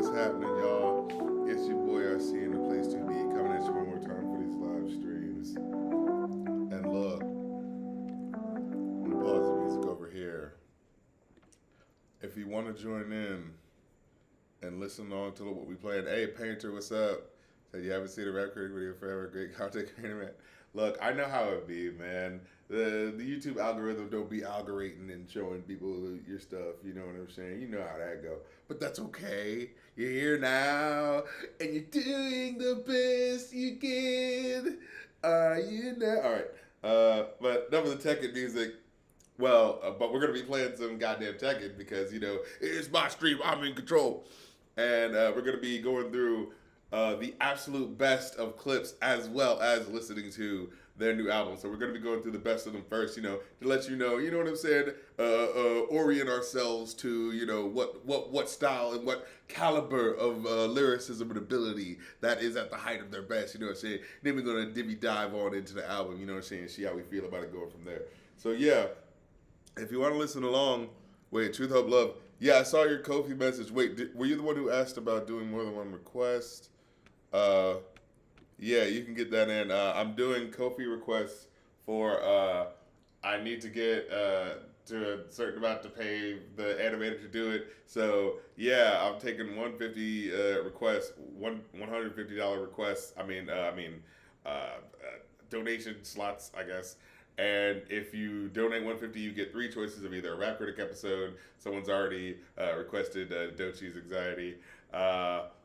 what's happening, y'all? It's your boy RC in the place to be, coming at you one more time for these live streams. And look, I'm gonna pause the music over here. If you want to join in and listen on to what we playing, hey Painter, what's up? Said you haven't seen a rap critic video forever, great content creator, man. Look, I know how it be, man. The YouTube algorithm don't be algoritming and showing people your stuff. You know what I'm saying? You know how that go. But that's okay. You're here now, and you're doing the best you can. Are you now? All right. But enough of the Tekken music. Well, but we're gonna be playing some goddamn Tekken because it's my stream. I'm in control, and we're gonna be going through the absolute best of Clipse as well as listening to their new album. So we're going to be going through the best of them first, to let you know what I'm saying, orient ourselves to, what style and what caliber of lyricism and ability that is at the height of their best, you know what I'm saying? Then we're going to divvy dive on into the album, you know what I'm saying, see how we feel about it going from there. So yeah, if you want to listen along, wait, Truth, Hope, Love. Yeah, I saw your Kofi message. Wait, were you the one who asked about doing more than one request? Yeah, you can get that in. I'm doing Kofi requests for, I need to get to a certain amount to pay the animator to do it. So yeah, I'm taking 150 requests, $150 requests. Donation slots, I guess. And if you donate 150, you get three choices of either a rap critic episode. Someone's already requested Dochi's Anxiety.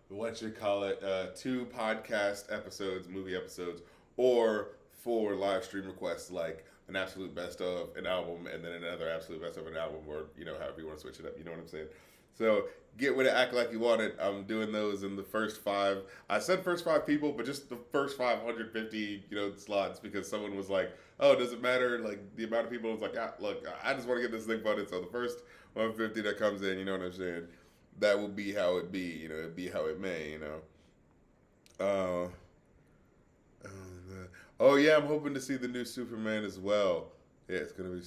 Two podcast episodes, movie episodes, or four live stream requests, like an absolute best of an album and then another absolute best of an album, or however you want to switch it up, you know what I'm saying? So get with it, act like you want it. I'm doing those in the first five. I said first five people, but just the first 550 slots, because someone was like, oh, does it matter, like the amount of people? It's like, look, I just want to get this thing funded. So the first 150 that comes in, you know what I'm saying, that will be how it be, it be how it may, Uh, oh yeah, I'm hoping to see the new Superman as well. Yeah, it's gonna be.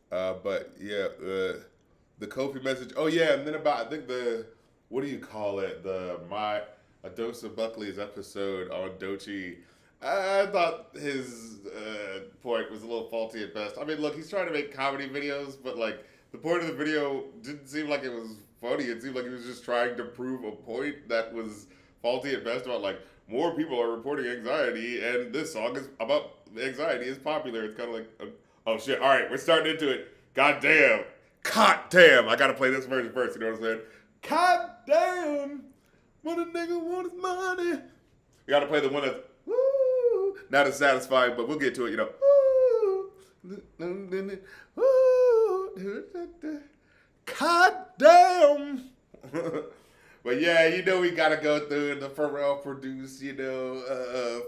But yeah, the Kofi message. Oh yeah, and then I think what do you call it? A Dose of Buckley's episode on Dochi. I thought his point was a little faulty at best. I mean, look, he's trying to make comedy videos, but like the point of the video didn't seem like it was funny. It seemed like he was just trying to prove a point that was faulty at best about like more people are reporting anxiety, and this song is about anxiety is popular. It's kind of like, oh shit, all right, we're starting into it. God damn. I gotta play this version first, you know what I'm saying? God damn, what a nigga want is money. You gotta play the one that's, woo, not as satisfying, but we'll get to it, woo, God damn. But yeah, we gotta go through the Pharrell produced,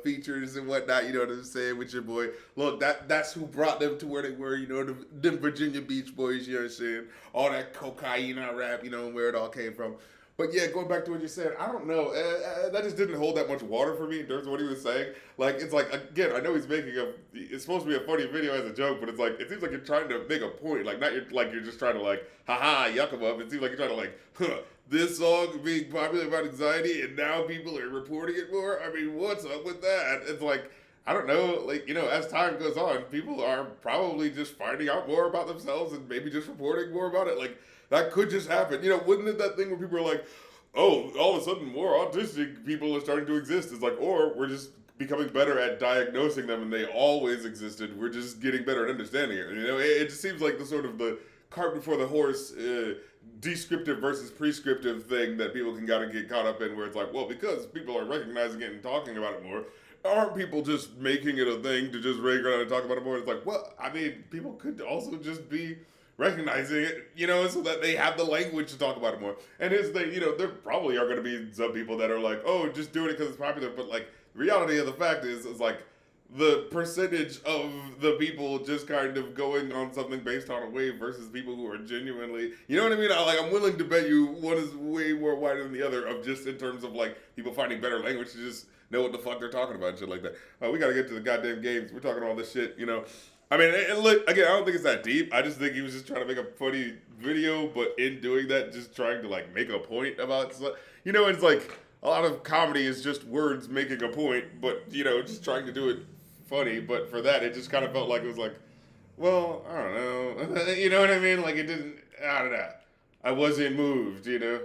features and whatnot, you know what I'm saying, with your boy. Look, that's who brought them to where they were, them Virginia Beach boys, you know what I'm saying? All that cocaine rap, where it all came from. But yeah, going back to what you said, I don't know. That just didn't hold that much water for me in terms of what he was saying. Like, it's like, again, I know he's it's supposed to be a funny video as a joke, but it's like, it seems like you're trying to make a point. Like, you're just trying to like, haha, yuck him up. It seems like you're trying to like, this song being popular about anxiety and now people are reporting it more? I mean, what's up with that? It's like, I don't know, like, as time goes on, people are probably just finding out more about themselves and maybe just reporting more about it. Like, that could just happen. Wouldn't it that thing where people are like, oh, all of a sudden more autistic people are starting to exist? It's like, or we're just becoming better at diagnosing them and they always existed. We're just getting better at understanding it. It just seems like the sort of the cart before the horse, descriptive versus prescriptive thing that people can gotta get caught up in, where it's like, well, because people are recognizing it and talking about it more, aren't people just making it a thing to just regularly talk about it more? It's like, well, I mean, people could also just be recognizing it, so that they have the language to talk about it more. And here's the thing, there probably are going to be some people that are like, oh, just doing it because it's popular. But like, the reality of the fact is like, the percentage of the people just kind of going on something based on a wave versus people who are genuinely, you know what I mean? I'm willing to bet you one is way more wider than the other, of just in terms of like people finding better language to just know what the fuck they're talking about and shit like that. We got to get to the goddamn games. We're talking all this shit, I mean, look again. I don't think it's that deep. I just think he was just trying to make a funny video, but in doing that, just trying to like make a point about, it's like a lot of comedy is just words making a point, but just trying to do it funny. But for that, it just kind of felt like it was like, well, I don't know, you know what I mean? Like it didn't. I don't know. I wasn't moved. Of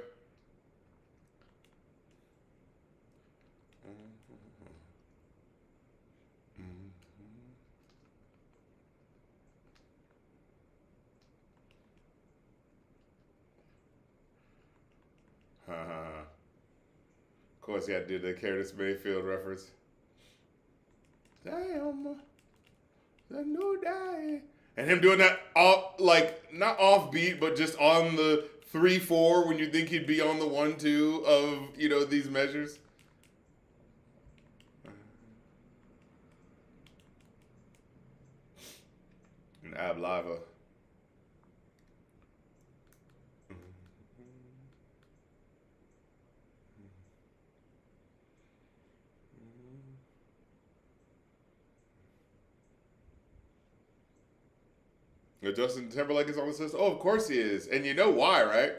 course, he had to do the Curtis Mayfield reference. Damn, the new day. And him doing that off, like not offbeat, but just on the 3/4 when you think he'd be on the 1/2 of these measures. And Ab Lava. Justin Timberlake is on the system. Oh, of course he is, and you know why, right?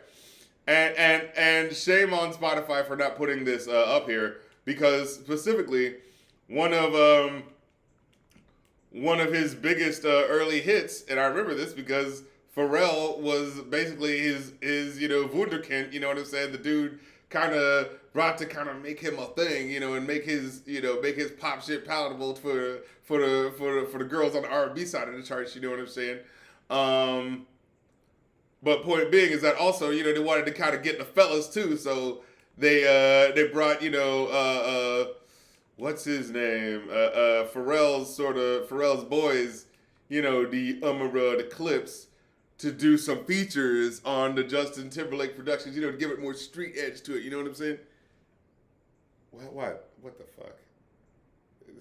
And shame on Spotify for not putting this up here because specifically one of his biggest early hits, and I remember this because Pharrell was basically his wunderkind. You know what I'm saying? The dude kind of brought to kind of make him a thing, and make his pop shit palatable for the girls on the R&B side of the charts. You know what I'm saying? Um, but point being is that also they wanted to kind of get the fellas too, so they brought what's his name Pharrell's boys, the Umara, the Clipse, to do some features on the Justin Timberlake productions, to give it more street edge to it. You know what I'm saying? What the fuck?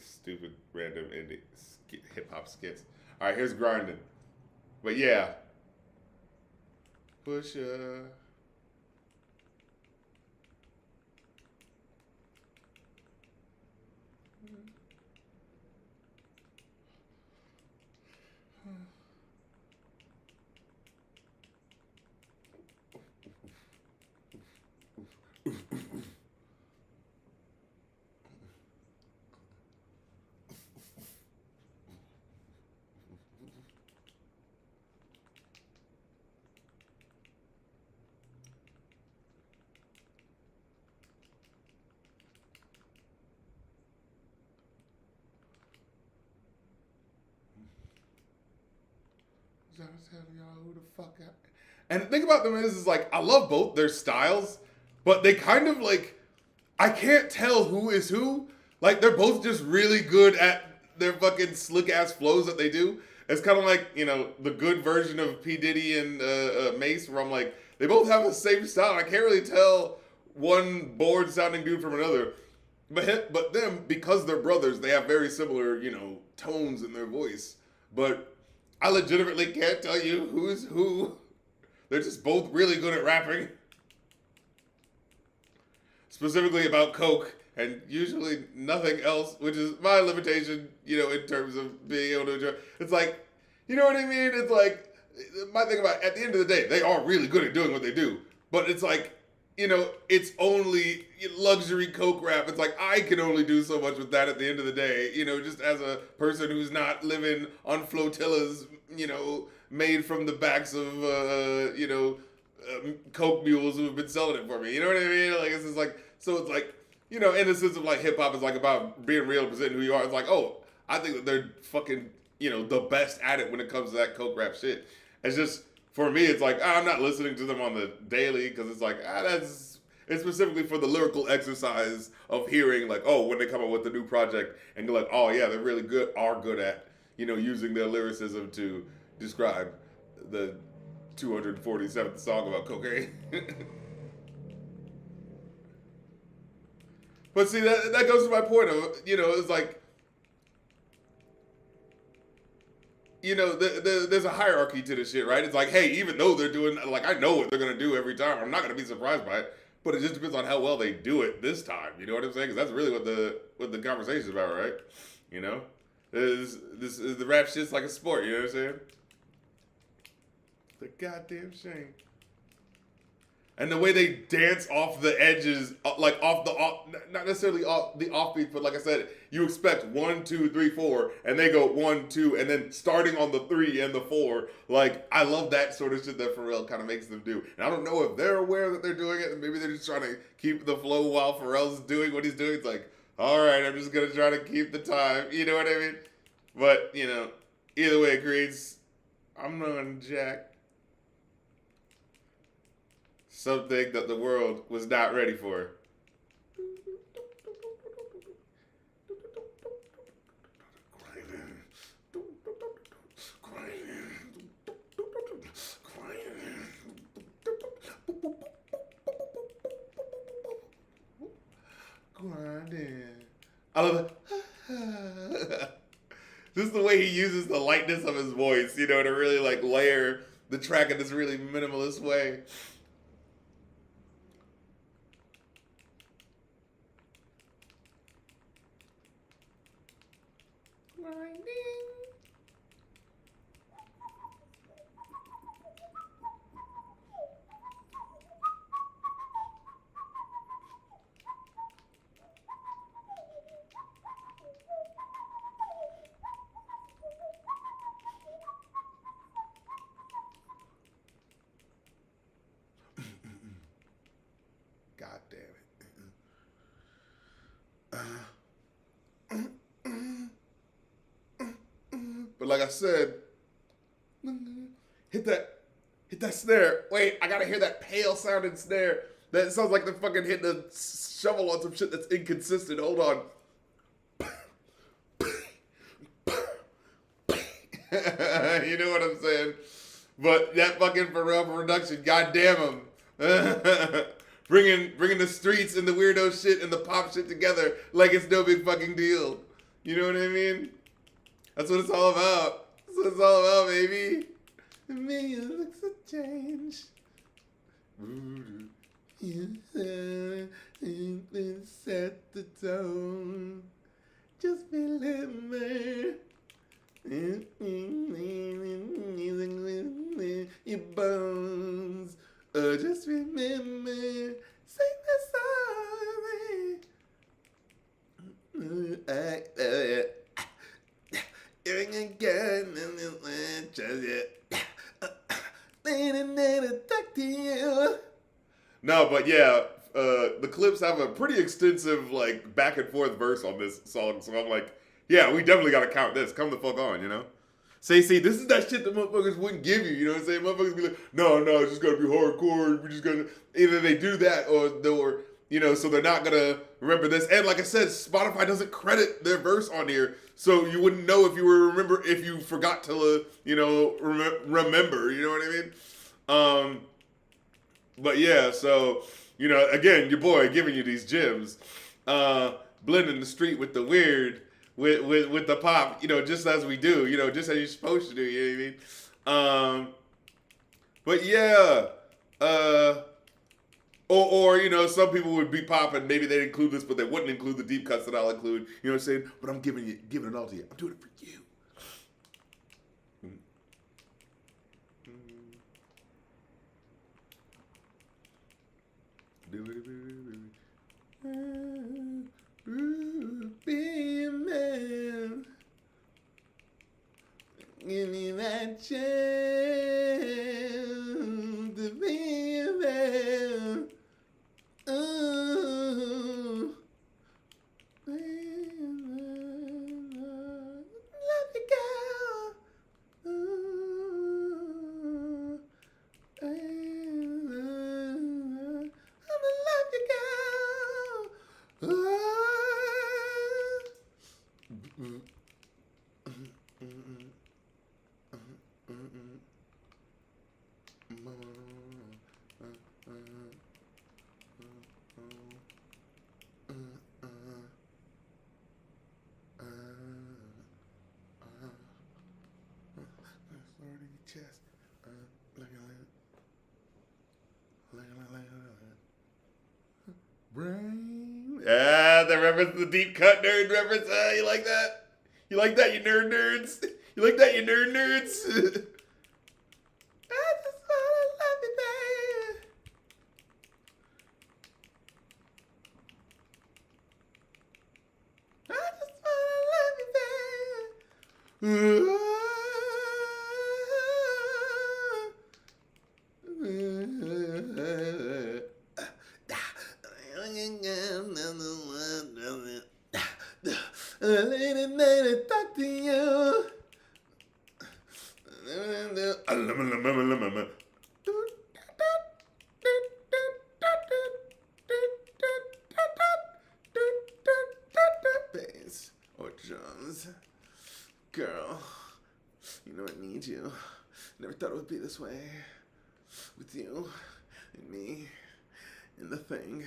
Stupid random indie hip hop skits. All right, here's grinding. But yeah, Pusha. Tell y'all who the fuck I... And the thing about them is like I love both their styles, but they kind of like I can't tell who is who. Like they're both just really good at their fucking slick ass flows that they do. It's kind of like the good version of P Diddy and Mace, where I'm like they both have the same style. I can't really tell one bored sounding dude from another. But them, because they're brothers, they have very similar tones in their voice. But I legitimately can't tell you who's who. They're just both really good at rapping. Specifically about coke and usually nothing else, which is my limitation, in terms of being able to enjoy. It's like, you know what I mean? It's like, my thing about, at the end of the day, they are really good at doing what they do. But it's like, it's only luxury coke rap. It's like, I can only do so much with that at the end of the day, just as a person who's not living on flotillas, made from the backs of, coke mules who have been selling it for me. You know what I mean? Like, it's just like, so it's like, in the sense of like hip hop is like about being real, presenting who you are. It's like, oh, I think that they're fucking, the best at it when it comes to that coke rap shit. It's just, for me, it's like, I'm not listening to them on the daily because it's like, it's specifically for the lyrical exercise of hearing like, oh, when they come up with the new project and you're like, oh yeah, they're really good at, using their lyricism to describe the 247th song about cocaine. But see, that goes to my point of, it's like, there's a hierarchy to this shit, right? It's like, hey, even though they're doing, like, I know what they're going to do every time. I'm not going to be surprised by it. But it just depends on how well they do it this time. You know what I'm saying? Because that's really what the conversation's about, right? The rap shit's like a sport. You know what I'm saying? The goddamn shame. And the way they dance off the edges, like not necessarily off the offbeat, but like I said, you expect 1, 2, 3, 4, and they go 1, 2, and then starting on the 3 and the 4. Like, I love that sort of shit that Pharrell kind of makes them do. And I don't know if they're aware that they're doing it, and maybe they're just trying to keep the flow while Pharrell's doing what he's doing. It's like, all right, I'm just gonna try to keep the time. You know what I mean? But either way, it creates. I'm not Jack. Something that the world was not ready for. Grinding. I love it. Just the way he uses the lightness of his voice, to really like layer the track in this really minimalist way. God damn it. But like I said, hit that snare. Wait, I gotta hear that pale sounding snare. That sounds like they're fucking hitting a shovel on some shit that's inconsistent. Hold on. You know what I'm saying? But that fucking Pharrell production, goddamn him. Bringing the streets and the weirdo shit and the pop shit together like it's no big fucking deal. You know what I mean? That's what it's all about. That's what it's all about, baby. A million looks of change. You set the tone. Just remember. Your bones. Just remember. Sing the song. No, but yeah, the Clipse have a pretty extensive like back and forth verse on this song, so I'm like, yeah, we definitely gotta count this. Come the fuck on, See, this is that shit that motherfuckers wouldn't give you, you know what I'm saying? Motherfuckers be like, no, it's just gotta be hardcore, we just gotta, either they do that or so they're not gonna remember this. And like I said, Spotify doesn't credit their verse on here, so you wouldn't know if you forgot to, remember, you know what I mean? But yeah, so, again, your boy giving you these gems, blending the street with the weird, with the pop, just as we do, just as you're supposed to do, you know what I mean? But yeah, or some people would be popping, maybe they'd include this, but they wouldn't include the deep cuts that I'll include, you know what I'm saying? But I'm giving it all to you. I'm doing it for you. Be a man. Give me that chance to be a man. Ooh. Love you, girl. Ooh. I'ma love you, girl. Chest. Brain. Yeah, the reference, the deep cut nerd reference. You like that? You like that, you nerds? You like that, you nerds? I just wanna love you, baby. I just wanna love you, baby. Talk to you. Bass or drums. Girl, you know I need you. Never thought it would be this way. With you and me and the thing.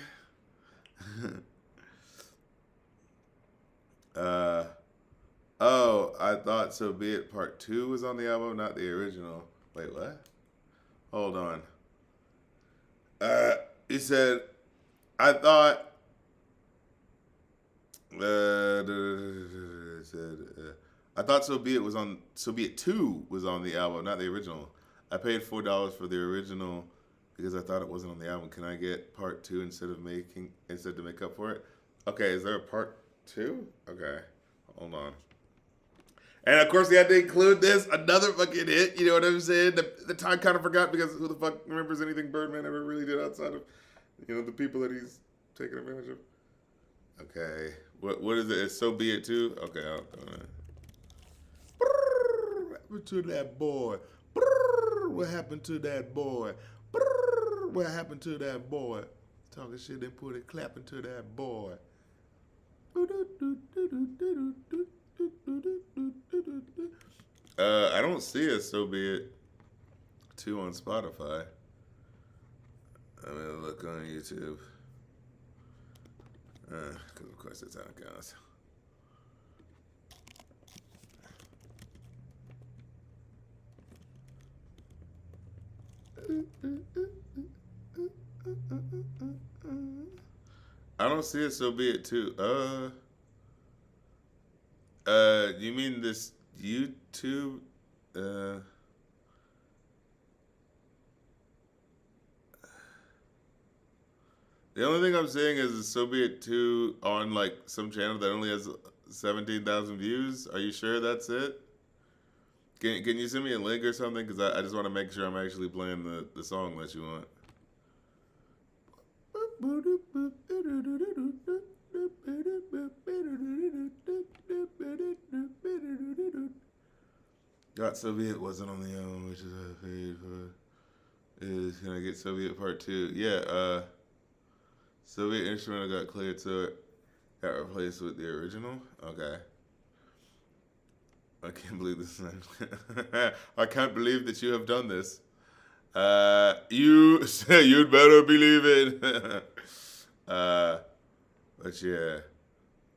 Oh, I thought So Be It Part 2 was on the album, not the original. Wait, what? Hold on. He said, I thought, I thought So Be It was on, So Be It 2 was on the album, not the original. I paid $4 for the original because I thought it wasn't on the album. Can I get part 2 instead to make up for it? Okay, is there a part 2? Okay, hold on. And of course, they had to include this, another fucking hit. You know what I'm saying? The time kind of forgot because who the fuck remembers anything Birdman ever really did outside of, you know, the people that he's taking advantage of? Okay, what is it? It's So Be It 2? Okay, I'll do it. What happened to that boy? What happened to that boy? What happened to that boy? Talking shit, then put it clapping to that boy. I don't see it, So Be It 2 on Spotify. I'm gonna look on YouTube. Because of course it's how it goes. I don't see it, So Be It 2. You mean this YouTube? The only thing I'm saying is So Be It 2 on like some channel that only has 17,000 views. Are you sure that's it? Can you send me a link or something? Because I just want to make sure I'm actually playing the song that you want. Got So Be It wasn't on the album, which is I paid for. Is can I get So Be It Part 2? Yeah, So Be It instrumental got cleared, so it got replaced with the original. Okay. I can't believe this. I can't believe that you have done this. You'd better believe it. But yeah.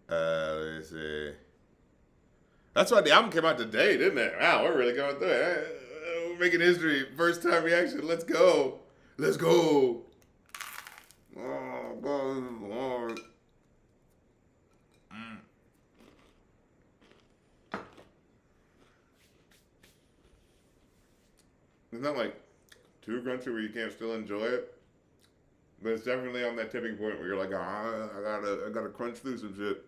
Let me see. That's why the album came out today, didn't it? Wow, we're really going through it. We're making history. First time reaction. Let's go. Let's go. Oh, Lord. It's not like too crunchy where you can't still enjoy it, but it's definitely on that tipping point where you're like, I gotta crunch through some shit.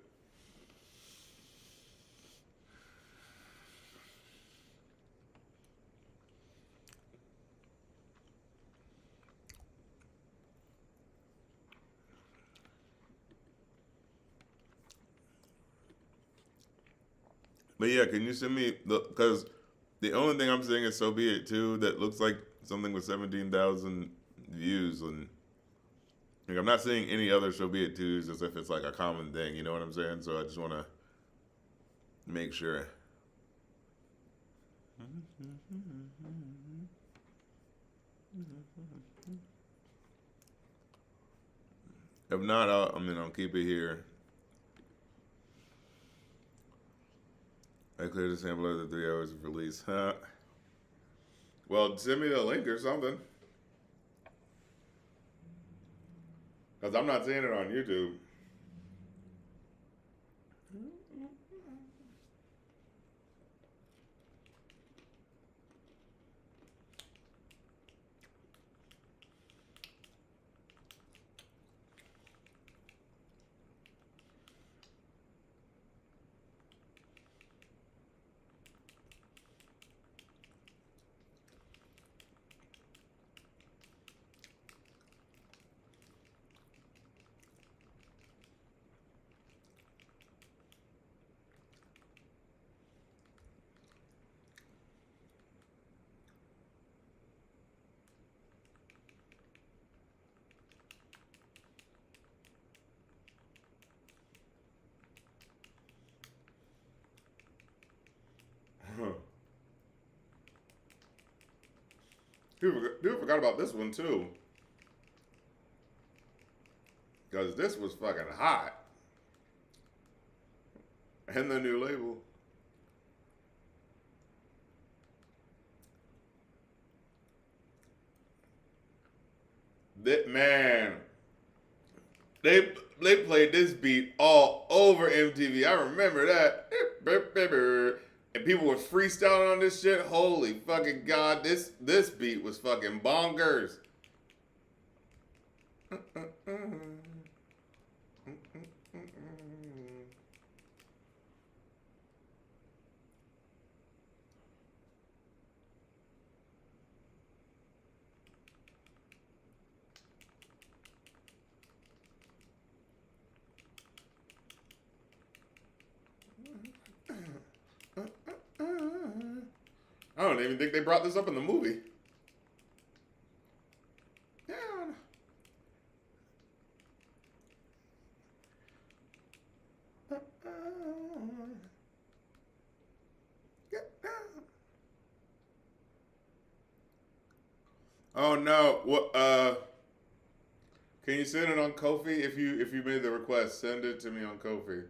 But yeah, can you send me because the only thing I'm seeing is So Be It 2 that looks like something with 17,000 views, and like I'm not seeing any other So Be It 2s as if it's like a common thing, you know what I'm saying? So I just want to make sure. If not, I'll keep it here. I cleared the sample after 3 hours of release. Huh? Well, send me the link or something. Because I'm not seeing it on YouTube. People forgot about this one too. Because this was fucking hot. And the new label. That man, they played this beat all over MTV. I remember that. And people were freestyling on this shit. Holy fucking god, this beat was fucking bonkers. I don't even think they brought this up in the movie. Yeah. Oh no! What? Can you send it on Kofi if you made the request? Send it to me on Kofi.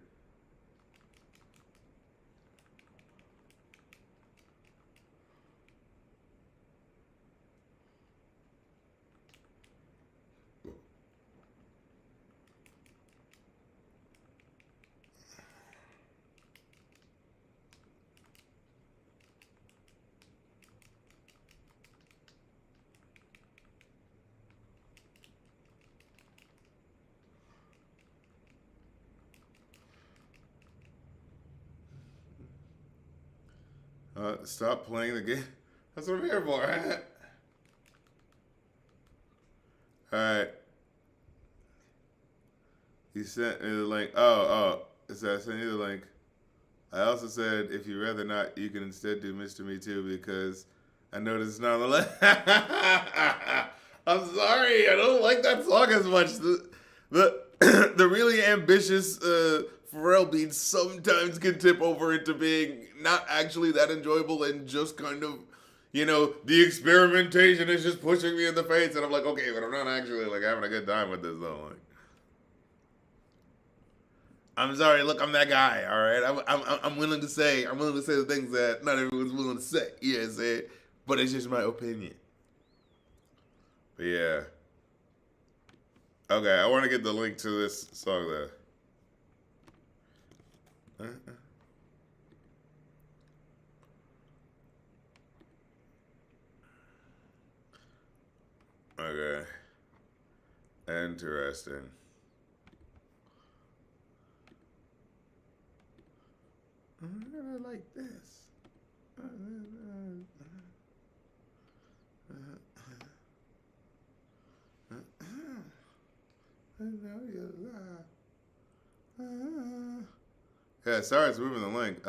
Stop playing the game. That's what I'm here for. Alright. You sent me the link. Oh. It said I sent you the link. I also said if you'd rather not, you can instead do Mr. Me Too because I noticed it's not on the list. I'm sorry, I don't like that song as much. The really ambitious Pharrell beats sometimes can tip over into being not actually that enjoyable and just kind of, the experimentation is just pushing me in the face, and I'm like, okay, but I'm not actually like having a good time with this though. Like, I'm sorry, look, I'm that guy, all right. I'm willing to say the things that not everyone's willing to say. Yeah, say it, but it's just my opinion. But yeah. Okay, I want to get the link to this song though. Okay. Interesting. I like this. Yeah, sorry, it's moving the link.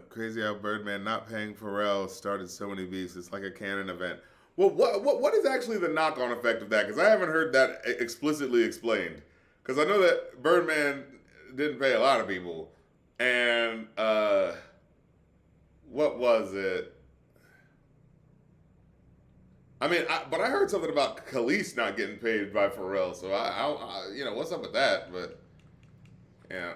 Crazy how Birdman not paying Pharrell started so many beefs. It's like a canon event. Well, what is actually the knock-on effect of that? Because I haven't heard that explicitly explained. Because I know that Birdman didn't pay a lot of people, and what was it? I mean, but I heard something about Khalees not getting paid by Pharrell. So what's up with that? But yeah.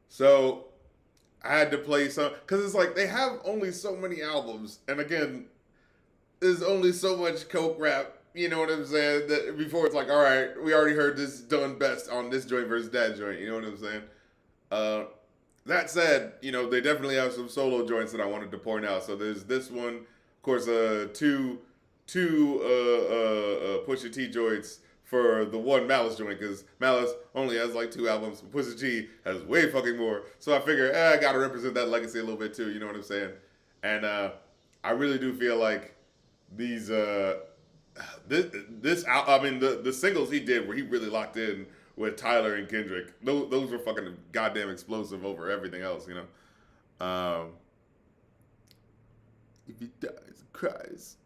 So I had to play some because it's like they have only so many albums, and again, there's only so much coke rap. You know what I'm saying? That before it's like, all right, we already heard this done best on this joint versus that joint. You know what I'm saying? Uh, that said, they definitely have some solo joints that I wanted to point out. So there's this one, of course, two Pusha T joints for the one Malice joint because Malice only has like two albums. Pusha T has way fucking more. So I figure I gotta represent that legacy a little bit too. You know what I'm saying? And I really do feel like these I mean the singles he did where he really locked in with Tyler and Kendrick. Those were fucking goddamn explosive over everything else, you know. If he dies and cries.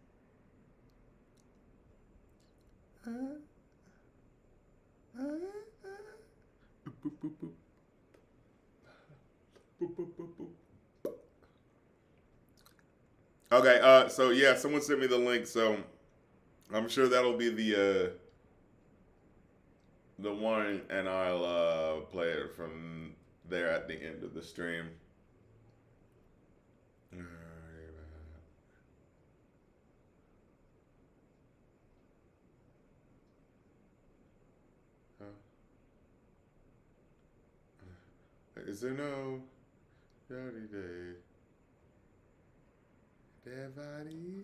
Okay, so yeah, someone sent me the link, so I'm sure that'll be the one, and I'll play it from there at the end of the stream. Is there no dirty day? Dead body.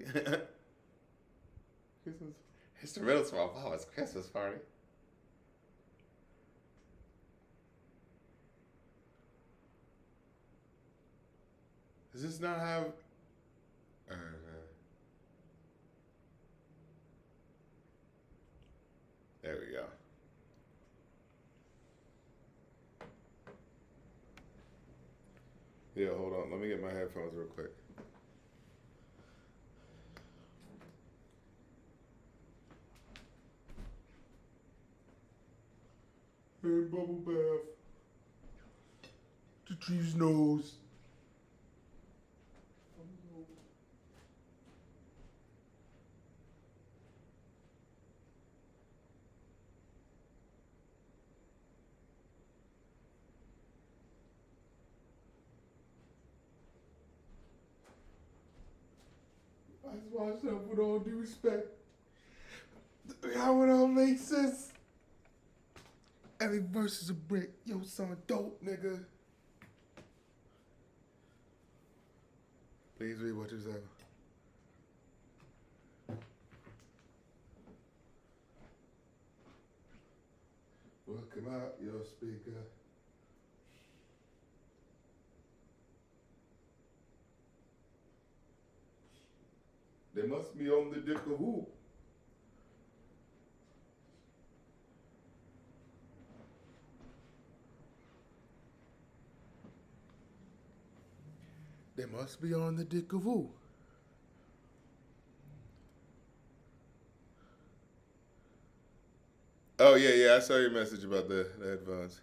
Christmas. Instrumentals for my mama's Christmas party. Does this not have? There we go. Yeah, hold on. Let me get my headphones real quick. Hey, bubble bath. The tree's nose. I just watched that with all due respect. How it all makes sense. Every verse is a brick. Yo, son, dope, nigga. Please read what you say. Welcome out your speaker. They must be on the dick of who? They must be on the dick of who? Oh, yeah, I saw your message about the headphones.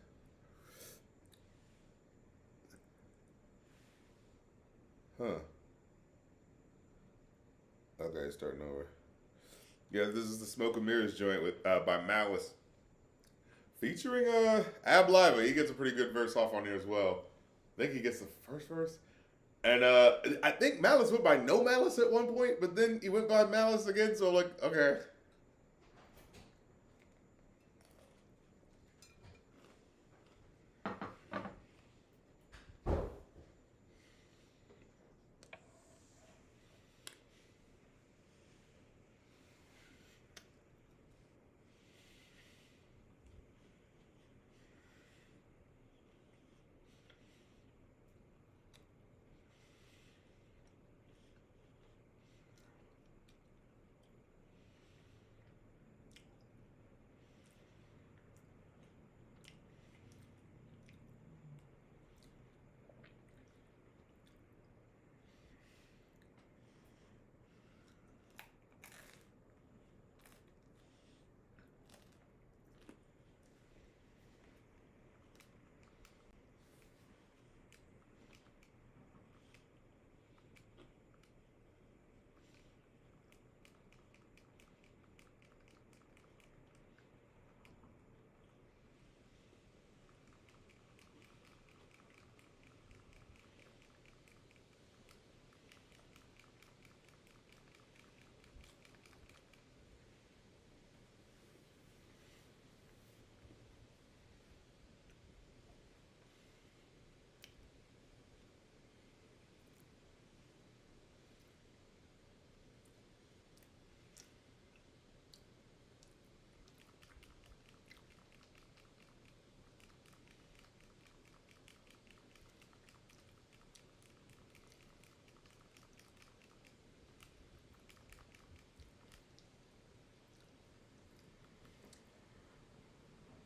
Huh. Okay, starting over. Yeah, this is the Smoke and Mirrors joint with by Malice. Featuring Ab Liva. He gets a pretty good verse off on here as well. I think he gets the first verse. And I think Malice went by No Malice at one point, but then he went by Malice again, so like, okay.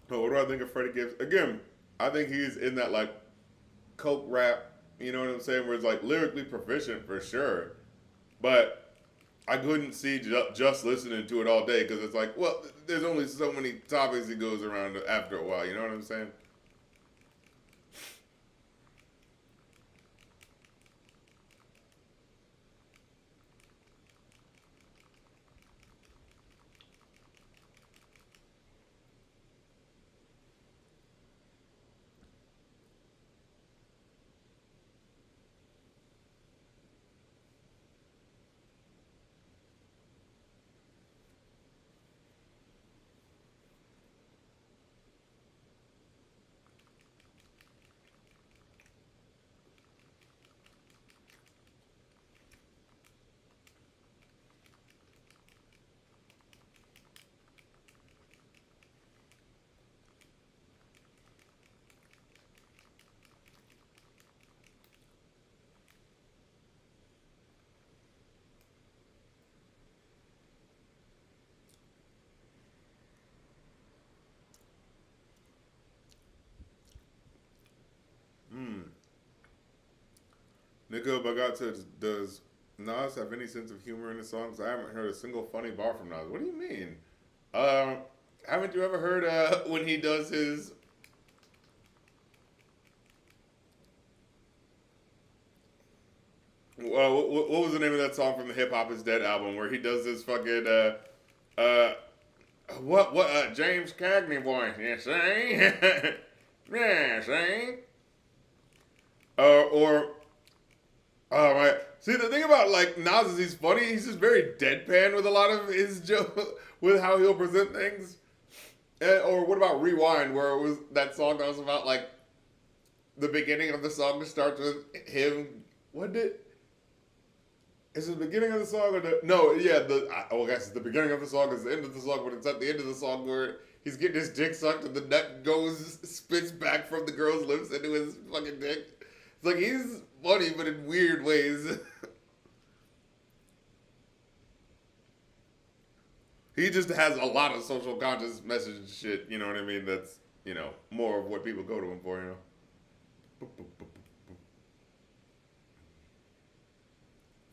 But what do I think of Freddie Gibbs? Again, I think he's in that like coke rap. You know what I'm saying? Where it's like lyrically proficient for sure, but I couldn't see just listening to it all day because it's like, well, there's only so many topics he goes around after a while. You know what I'm saying? Hmm. Nico Bagata, does Nas have any sense of humor in his songs? I haven't heard a single funny bar from Nas. What do you mean? Uh, haven't you ever heard when he does his what was the name of that song from the Hip Hop Is Dead album where he does this fucking uh what James Cagney voice? Yeah, see, yeah, see, or oh my. See the thing about like Nas is he's funny. He's just very deadpan with a lot of his joke with how he'll present things. Or what about Rewind, where it was that song that was about like the beginning of the song starts with him. What did is it the beginning of the song or the no? Yeah, I guess it's the beginning of the song. It's the end of the song, but it's at the end of the song where he's getting his dick sucked and the nut goes spits back from the girl's lips into his fucking dick. It's like he's funny, but in weird ways. He just has a lot of social conscious message shit. You know what I mean? That's more of what people go to him for.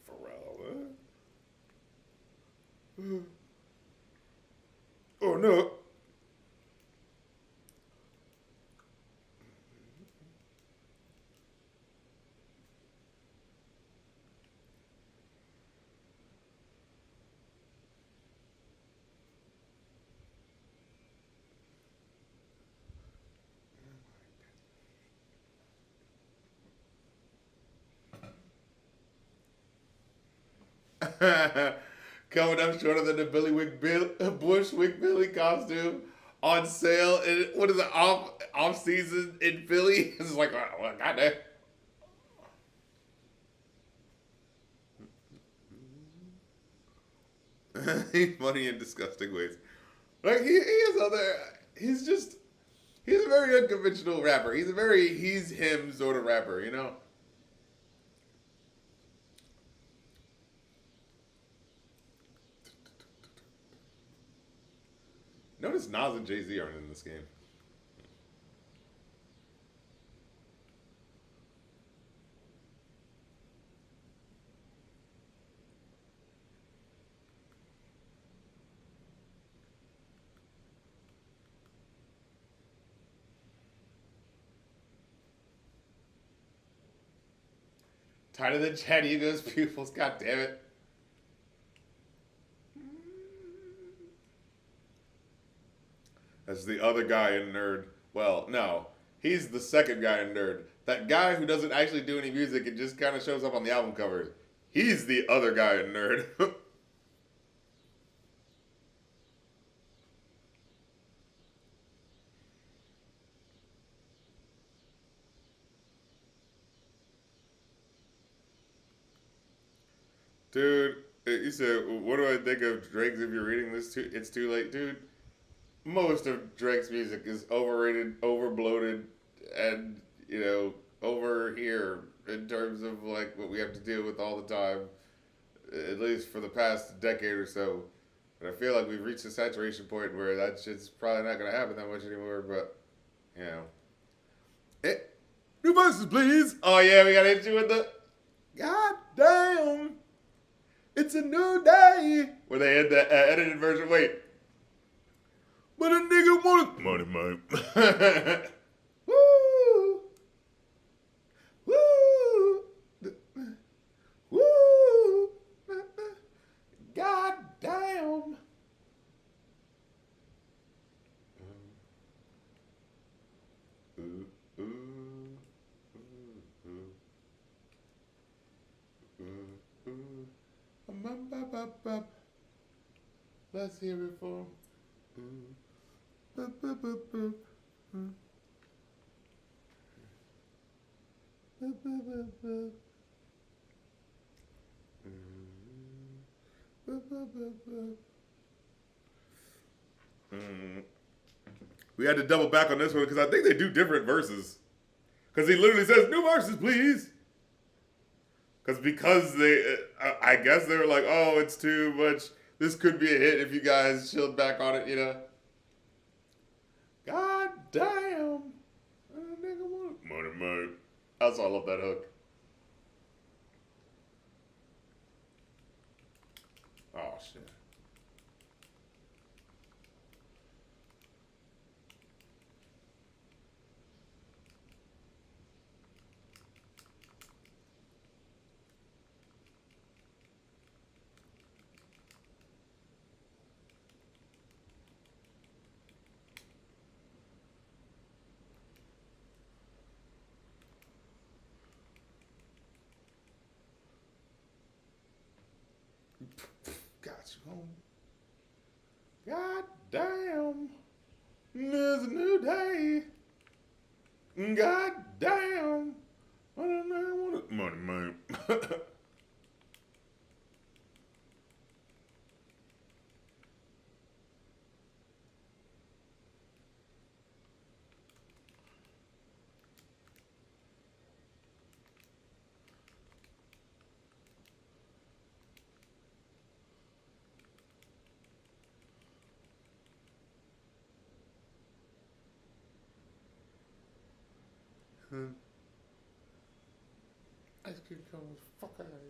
Pharrell. Oh no. Coming up shorter than the Bushwick Billy costume on sale. And what is it, off season in Philly? It's like, well, goddamn. He's funny in disgusting ways. Like he is other. He's just he's a very unconventional rapper. He's a very he's him sort of rapper. Notice Nas and Jay Z aren't in this game. Tighter than Chad Hugo's pupils. God damn it. That's the other guy in Nerd. Well, no, he's the second guy in Nerd. That guy who doesn't actually do any music and just kind of shows up on the album covers. He's the other guy in Nerd. Dude, you said, what do I think of Drake's if you're reading this too? It's too late, dude. Most of Drake's music is overrated, overbloated, and, over here in terms of like what we have to deal with all the time, at least for the past decade or so. And I feel like we've reached a saturation point where that shit's probably not gonna happen that much anymore. But you know, new verses, please. Oh yeah, we got to hit you with the God damn. It's a new day. Where they had the edited version. Wait. But a nigga want money, man. Woo. Woo. Woo. God damn. Ooh, ooh, ooh, ooh, ooh. Let's hear it for. We had to double back on this one because I think they do different verses. Because he literally says, new verses, please. Because they, I guess they were like, oh, it's too much. This could be a hit if you guys chilled back on it, you know. God damn. Money, money. That's why I love that hook. Oh, shit. Got you home. God damn. There's a new day. God damn. Money, man. Ice cream cones. Fuck out of here.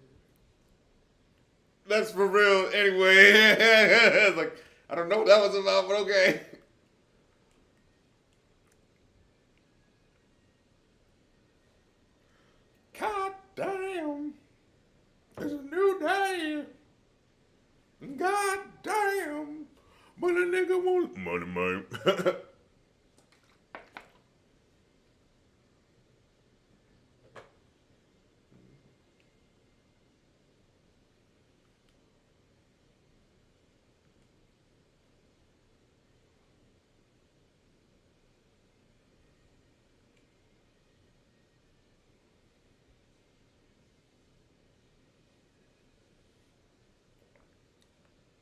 That's for real anyway. It's like, I don't know what that was about, but okay. God damn. It's a new day. God damn. But a nigga wants money, man.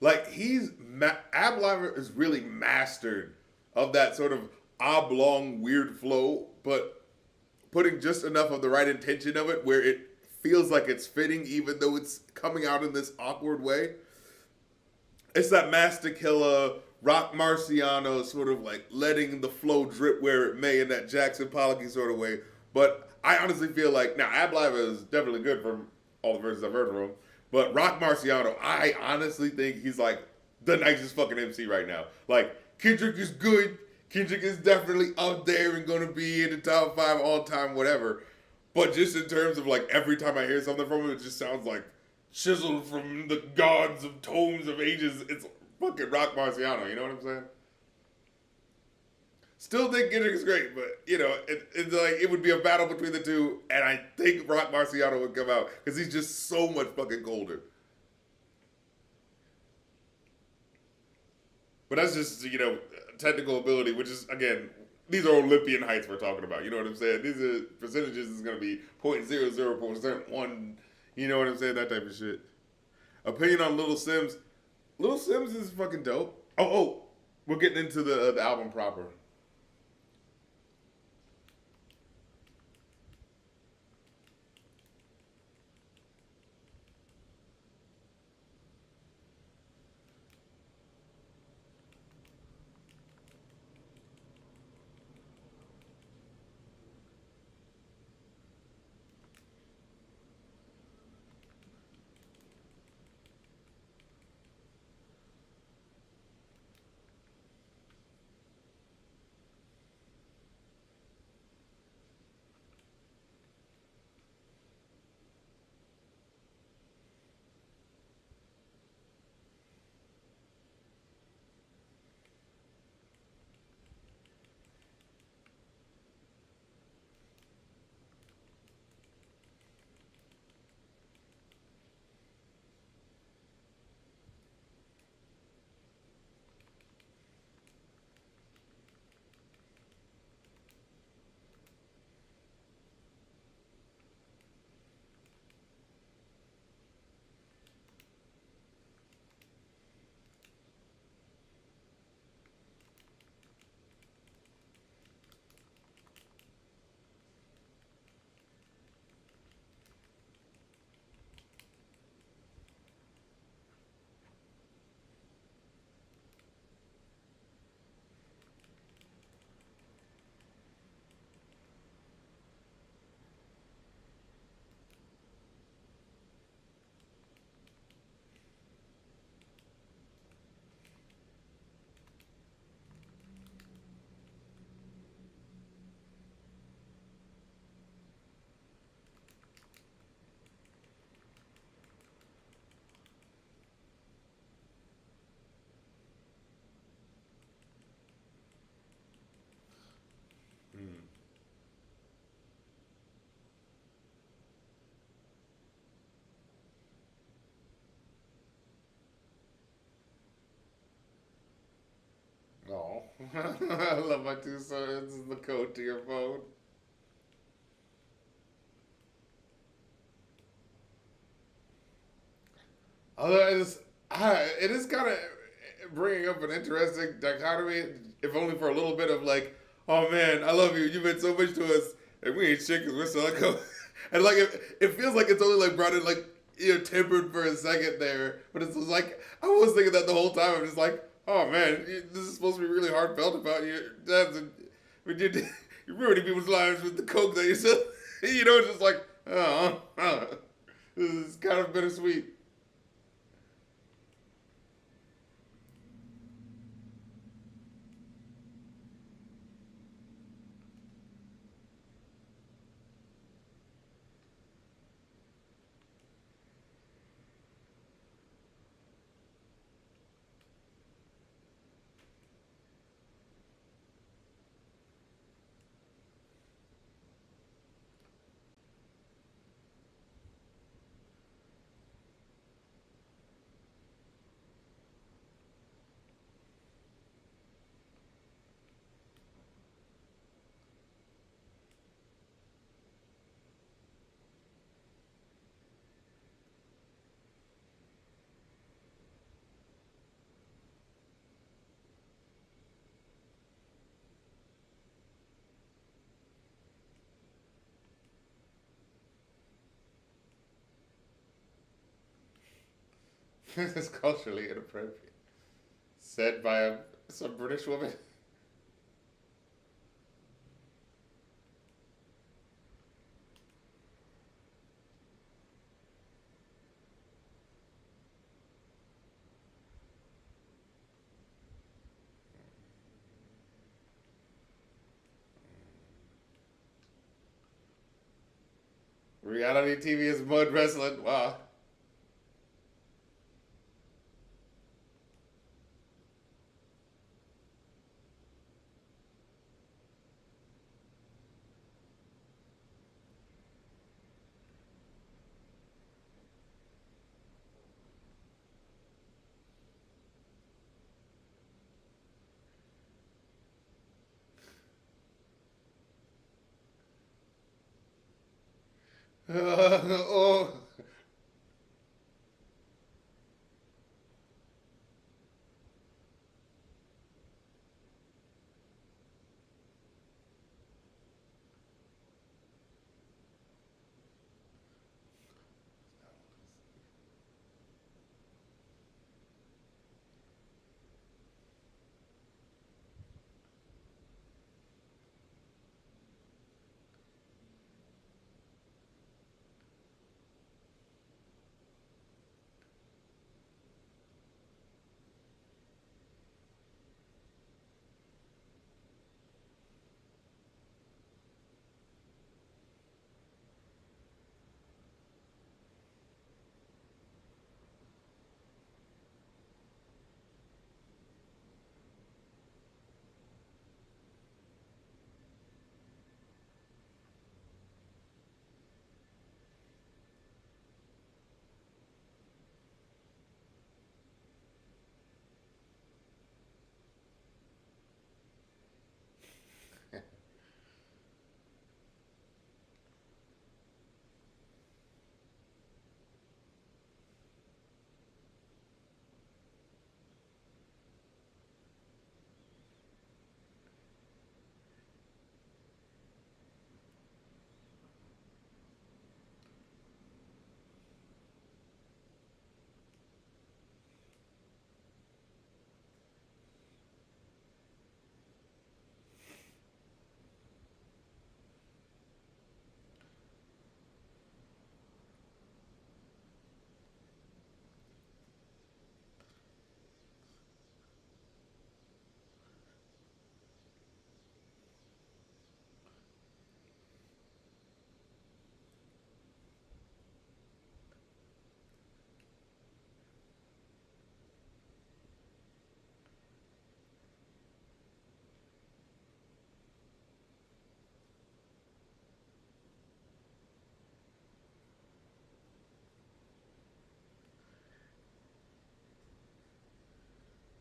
Like Ab Liver is really mastered of that sort of oblong weird flow, but putting just enough of the right intention of it where it feels like it's fitting, even though it's coming out in this awkward way. It's that Master Killer, Rock Marciano sort of like letting the flow drip where it may in that Jackson Pollocky sort of way. But I honestly feel like, now Ab Live is definitely good from all the versions I've heard from him. But Rock Marciano, I honestly think he's like the nicest fucking MC right now. Like, Kendrick is good. Kendrick is definitely up there and going to be in the top 5 all time, whatever. But just in terms of like every time I hear something from him, it just sounds like chiseled from the gods of tomes of ages. It's fucking Rock Marciano, you know what I'm saying? Still think Kendrick is great, but you know, it's like it would be a battle between the two, and I think Rock Marciano would come out because he's just so much fucking colder. But that's just, you know, technical ability, which is, again, these are Olympian heights we're talking about. You know what I'm saying? These are percentages is going to be 0.00% 1. You know what I'm saying? That type of shit. Opinion on Little Sims. Little Sims is fucking dope. Oh, we're getting into the album proper. I love my 2 cents. This is the code to your phone. Although it is kind of bringing up an interesting dichotomy, if only for a little bit of like, oh man, I love you. You meant so much to us, and we ain't shit because we're selling coke. And like it feels like it's only like brought in like tempered for a second there, but it's just like I was thinking that the whole time. I'm just like, oh man, this is supposed to be really heartfelt about you. But you're ruining people's lives with the coke that you sell. It's just like, this is kind of bittersweet. This is culturally inappropriate. Said by some British woman. Reality TV is mud wrestling. Wow. Oh.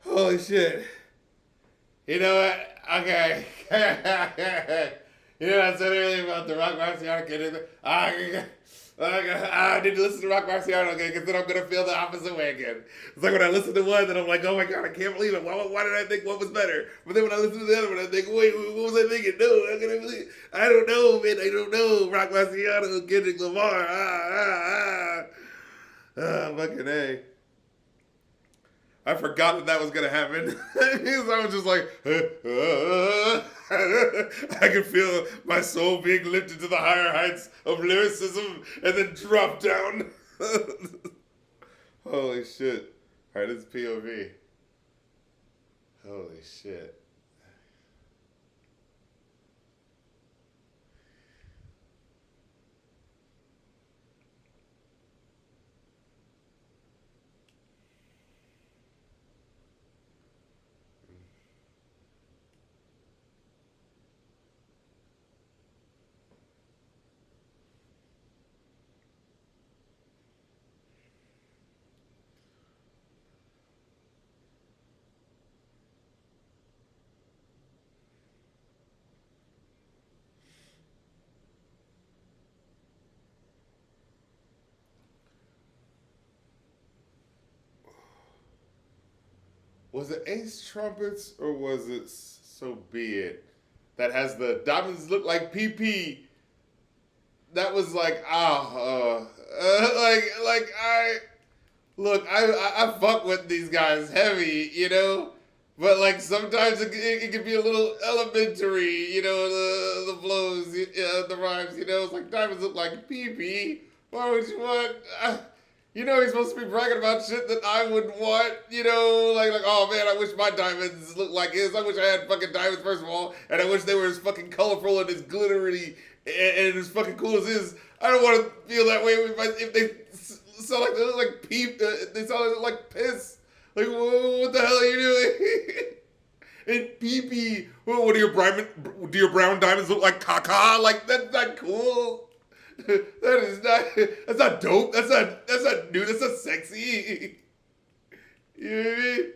Holy shit. You know what? Okay. You know what I said earlier about the Rock Marciano kid? I need to listen to Rock Marciano again because then I'm going to feel the opposite way again. It's like when I listen to one, then I'm like, oh my God, I can't believe it. Why did I think one was better? But then when I listen to the other one, I think, wait, what was I thinking? No, I'm going to believe. I don't know, man. I don't know. Rock Marciano, Kendrick Lamar. Fucking A. I forgot that was gonna happen. Because I was just like, I could feel my soul being lifted to the higher heights of lyricism and then drop down. Holy shit. Alright, this is POV. Holy shit. Was it Ace Trumpets or was it So Be It? That has the diamonds look like PP. That was like, like I look, I fuck with these guys heavy, you know, but like sometimes it can be a little elementary, you know, the flows, the rhymes, you know. It's like diamonds look like PP. Why would you want? You know, he's supposed to be bragging about shit that I would want, you know, like, oh man, I wish my diamonds looked like his. I wish I had fucking diamonds, first of all, and I wish they were as fucking colorful and as glittery and as fucking cool as his. I don't want to feel that way if they sound like they look like peep. They sound like piss. Like, what the hell are you doing? And pee. What do your brown diamonds look like caca? Like, that's not cool. That is not. That's not dope. That's not new. That's not sexy. You know what I mean?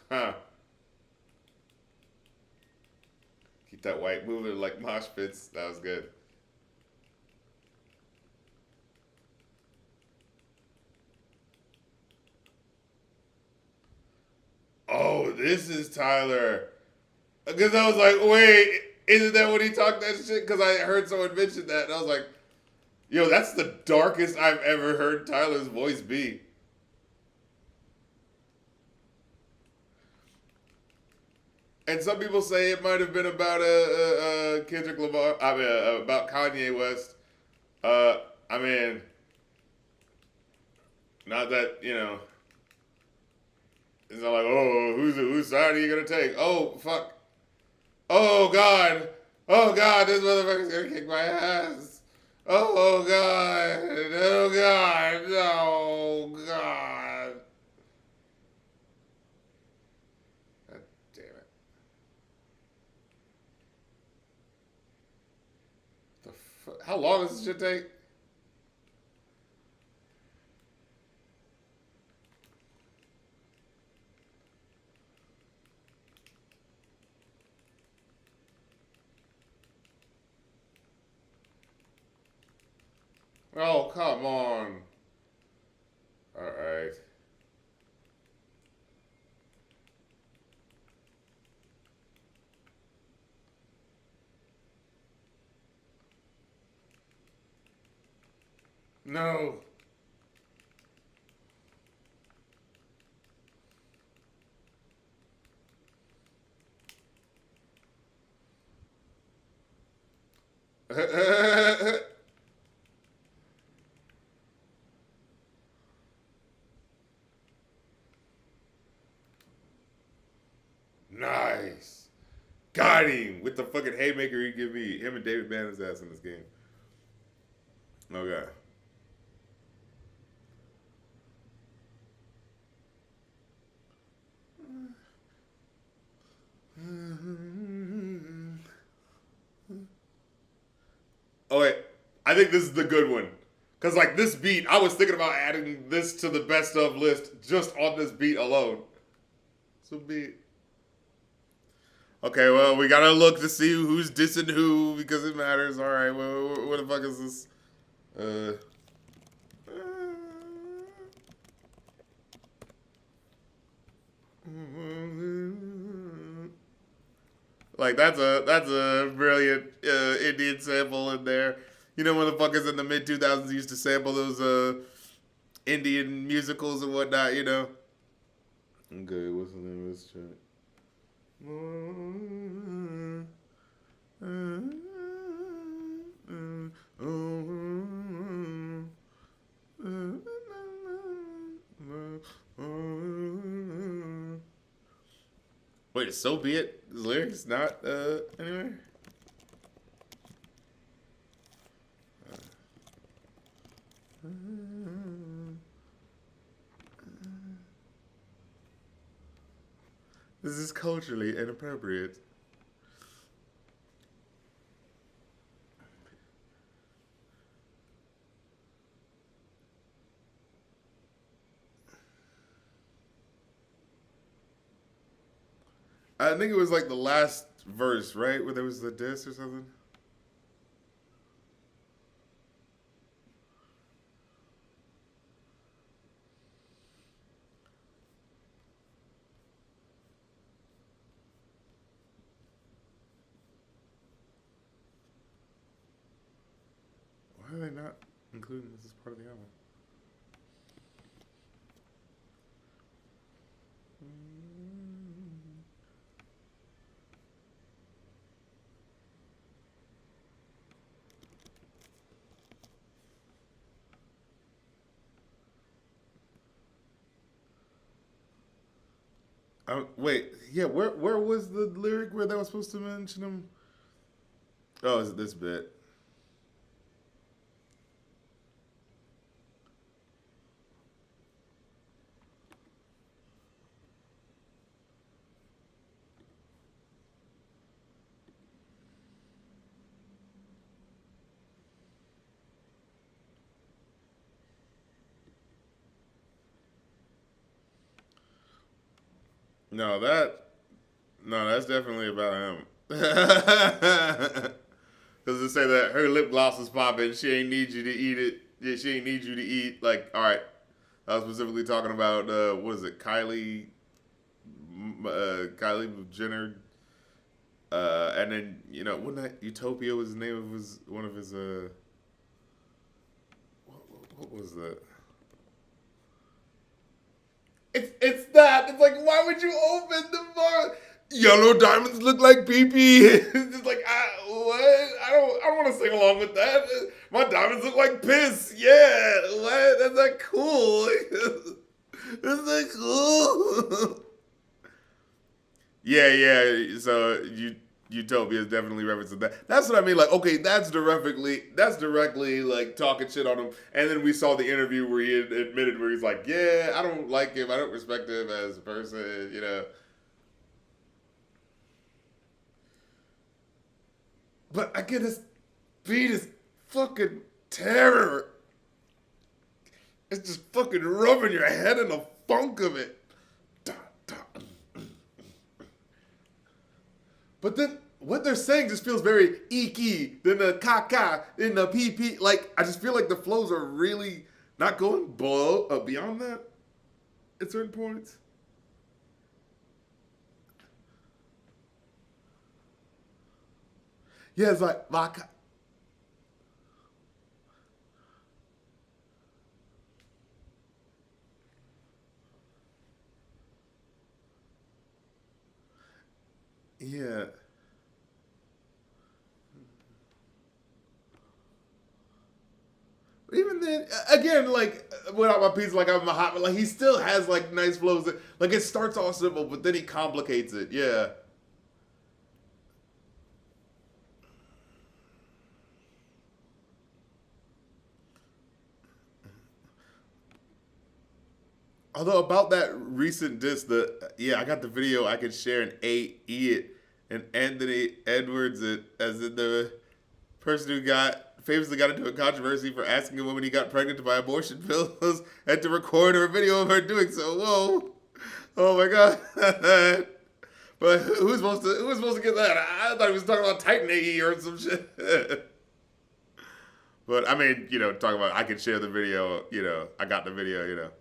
Huh. Keep that white moving like mosh pits. That was good. Oh, this is Tyler. Because I was like, wait, isn't that when he talked that shit? Because I heard someone mention that, and I was like, yo, that's the darkest I've ever heard Tyler's voice be. And some people say it might have been about Kendrick Lamar. I mean, about Kanye West. Uh, I mean, not that you know. It's not like, oh, whose side are you gonna take? Oh, fuck. Oh God. Oh God, this motherfucker's gonna kick my ass. Oh God. Oh God. Oh God. God damn it. How long does this shit take? Oh, come on. Alright. No. Nice. Got him with the fucking haymaker he give me. Him and David Bannon's ass in this game. Okay. Oh wait, I think this is the good one Cause like this beat, I was thinking about adding this to the best of list just on this beat alone. So beat. Okay, well we gotta look to see who's dissing who because it matters. All right, well, what the fuck is this? Uh, like that's a brilliant Indian sample in there. You know, motherfuckers in the mid 2000s used to sample those Indian musicals and whatnot. You know. Okay, what's the name of this track? Wait, so be it. The lyrics not anywhere. This is culturally inappropriate. I think it was like the last verse, right? Where there was the diss or something. Why are they not including this as part of the album? Wait, yeah, where was the lyric where that was supposed to mention him? Oh, is it this bit? No, that's definitely about him. Because to say that her lip gloss is popping, she ain't need you to eat it. Yeah, she ain't need you to eat. Like, all right, I was specifically talking about what is it, Kylie Jenner, and then wasn't that Utopia was the name of his one of his what was that? It's that. It's like, why would you open the bar? Yellow diamonds look like pee pee. It's just like, what? I don't want to sing along with that. My diamonds look like piss. Yeah, what? That's not cool. That's not cool. Yeah. So Utopia is definitely referencing that. That's what I mean. Like, okay, that's directly like talking shit on him. And then we saw the interview where he admitted where he's like, yeah, I don't like him. I don't respect him as a person. But again, this beat is fucking terror. It's just fucking rubbing your head in the funk of it. But then what they're saying just feels very eeky. Then the ka, then the pee. Like, I just feel like the flows are really not going beyond that at certain points. Yeah, it's like, yeah. Even then, again, like without my piece, like I'm a hot, like he still has like nice flows. Like it starts off simple, but then he complicates it. Yeah. Although about that recent disc, I got the video I could share and it and Anthony Edwards it as in the person who got famously got into a controversy for asking a woman he got pregnant to buy abortion pills and to record a video of her doing so. Whoa. Oh my god. But who's supposed to get that? I thought he was talking about Titan AE or some shit. But I mean, talking about I can share the video, I got the video,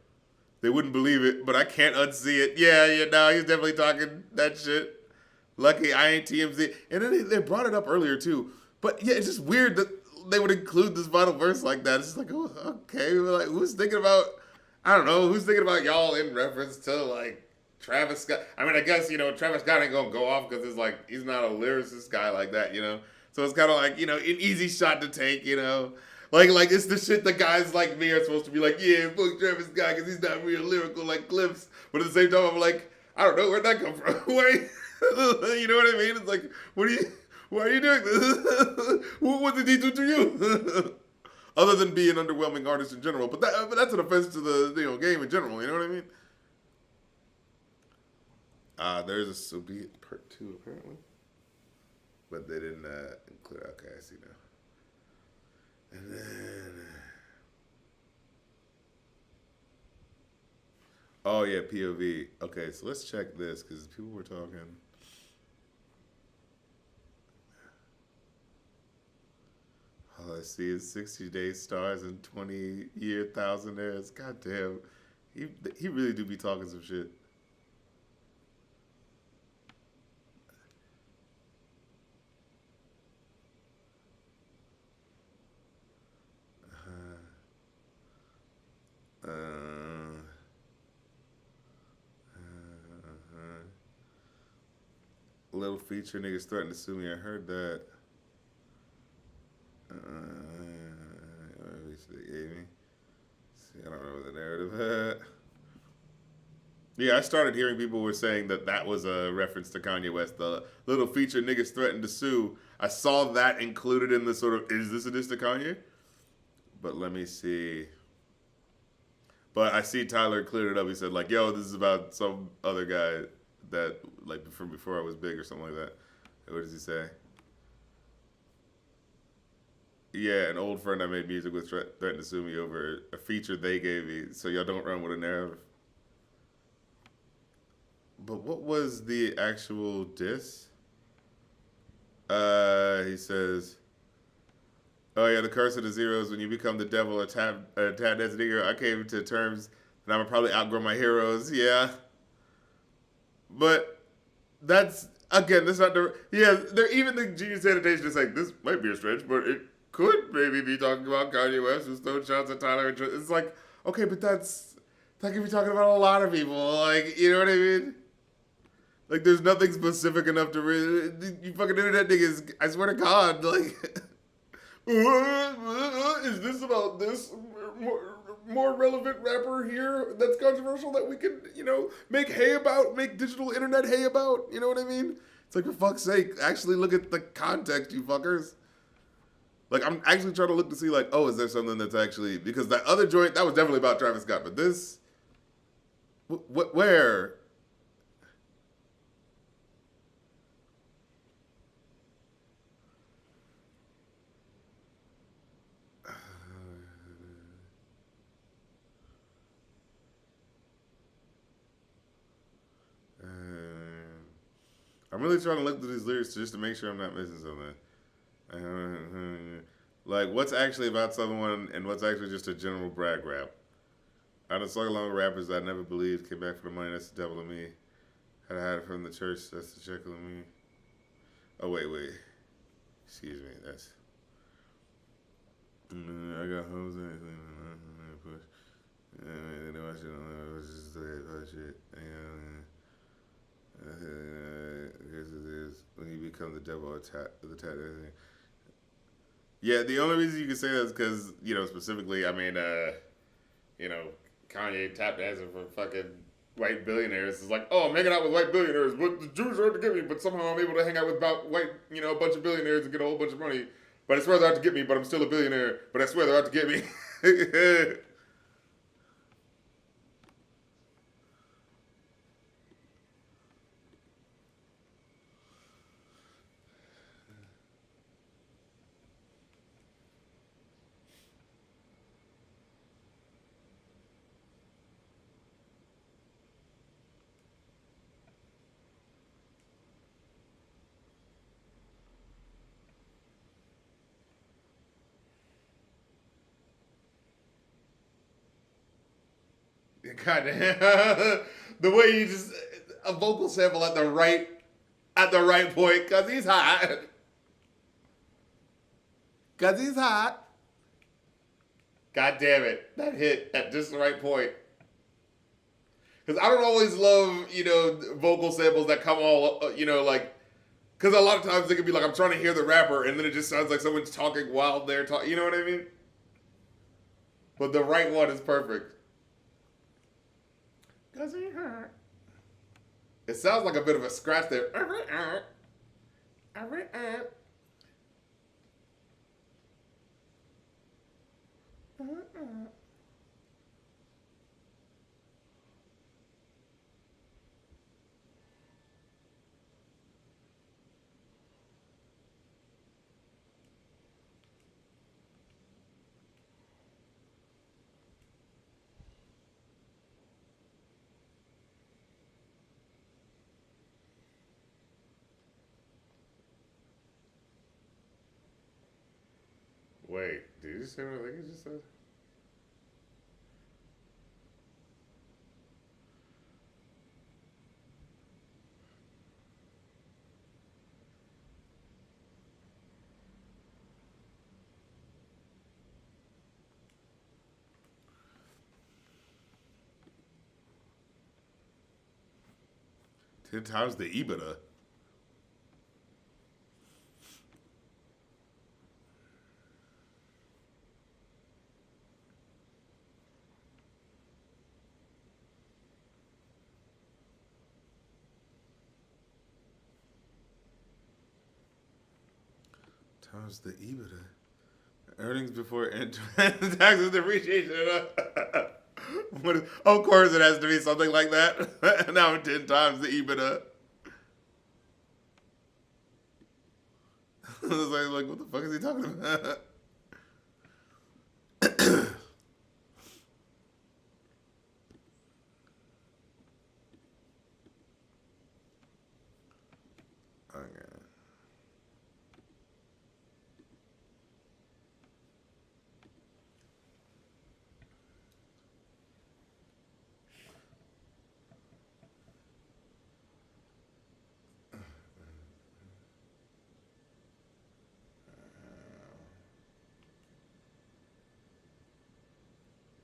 They wouldn't believe it, but I can't unsee it. Yeah, no, he's definitely talking that shit. Lucky I ain't TMZ. And then they brought it up earlier too. But yeah, it's just weird that they would include this vital verse like that. It's just like, oh, okay. Like, who's thinking about, I don't know, who's thinking about y'all in reference to like Travis Scott? I mean, I guess, Travis Scott ain't gonna go off because it's like, he's not a lyricist guy like that, So it's kind of like, an easy shot to take, Like it's the shit that guys like me are supposed to be like, yeah, fuck Travis Scott because he's not real lyrical like Clipse. But at the same time, I'm like, I don't know, where'd that come from? Wait, you know what I mean? It's like, why are you doing this? What did he do to you? Other than being an underwhelming artist in general. But that's an offense to the game in general, you know what I mean? There's a So Be It Part 2, apparently. But they didn't include, okay, I see now. And then, oh yeah, POV. Okay, so let's check this because people were talking. All I see is 60 day stars and 20-year thousandaires. God damn, he really do be talking some shit. Little feature niggas threatened to sue me. I heard that. They gave me. See, I don't remember the narrative. Yeah, I started hearing people were saying that was a reference to Kanye West. The little feature niggas threatened to sue. I saw that included in the sort of, is this a diss to Kanye? But let me see. But I see Tyler cleared it up. He said like, yo, this is about some other guy that like from before I was big or something like that. What does he say? Yeah, an old friend I made music with threatened to sue me over a feature they gave me. So y'all don't run with a narrative. But what was the actual diss? He says, oh yeah, the curse of the zeros. When you become the devil or tad as a nigger, I came to terms that I'm gonna probably outgrow my heroes. Yeah. But that's that's not the They're even the Genius Sanitation is like this might be a stretch, but it could maybe be talking about Kanye West who's throwing shots at Tyler. It's like okay, but that could be talking about a lot of people. Like you know what I mean? Like there's nothing specific enough to really you fucking internet niggas. I swear to God, like is this about this? More relevant rapper here that's controversial that we can, make hay about, make digital internet hay about. You know what I mean? It's like, for fuck's sake, actually look at the context, you fuckers. Like, I'm actually trying to look to see, like, oh, is there something that's actually, because that other joint, that was definitely about Travis Scott, but this, where? I'm really trying to look through these lyrics just to make sure I'm not missing something. Like, what's actually about someone and what's actually just a general brag rap? I done sung along with rappers I never believed came back for the money, that's the devil in me. Had I had it from the church, that's the check on me. Oh, wait. Excuse me, that's... I got hoes and push. They watch it on just shit. This is when you become the devil or the tat. Yeah, the only reason you can say that is because, specifically, I mean, Kanye tap dancing for fucking white billionaires. It's like, oh, I'm hanging out with white billionaires, but the Jews are out to get me, but somehow I'm able to hang out with about white, a bunch of billionaires and get a whole bunch of money. But I swear they're out to get me, but I'm still a billionaire, but I swear they're out to get me. Kind of the way you just a vocal sample at the right point because he's hot. Because he's hot. God damn it. That hit at just the right point. Because I don't always love, vocal samples that come all, like, because a lot of times it can be like, I'm trying to hear the rapper, and then it just sounds like someone's talking while they're talking. You know what I mean? But the right one is perfect. Because he hot. It sounds like a bit of a scratch there. Wait, did you say what I think you just said? Ten times the EBITDA. Times the EBITDA. Earnings before taxes depreciation. Of course, it has to be something like that. Now 10 times the EBITDA. I was like, what the fuck is he talking about? Okay.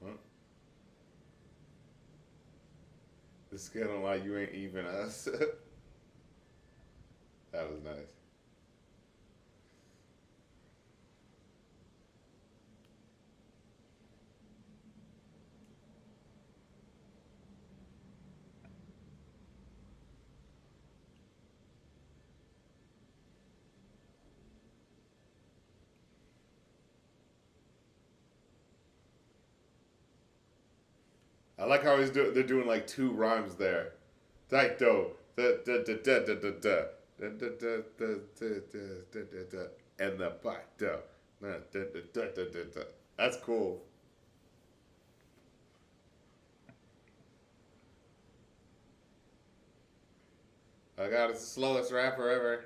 Well, the scale don't lie, you ain't even us. That was nice. I like how they're doing like two rhymes there. Daito. And the baito. That's cool. I got it's the slowest rapper ever.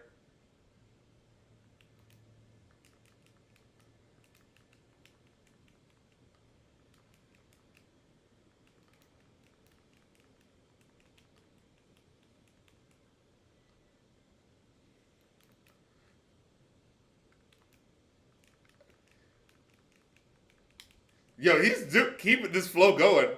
Yo, he's keeping this flow going.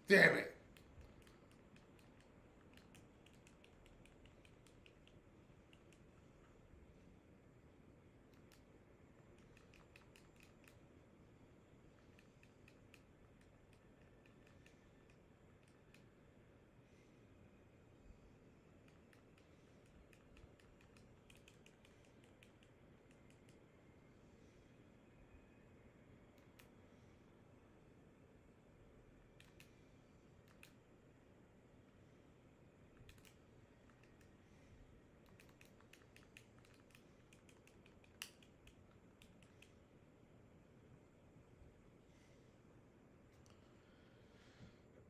Damn it.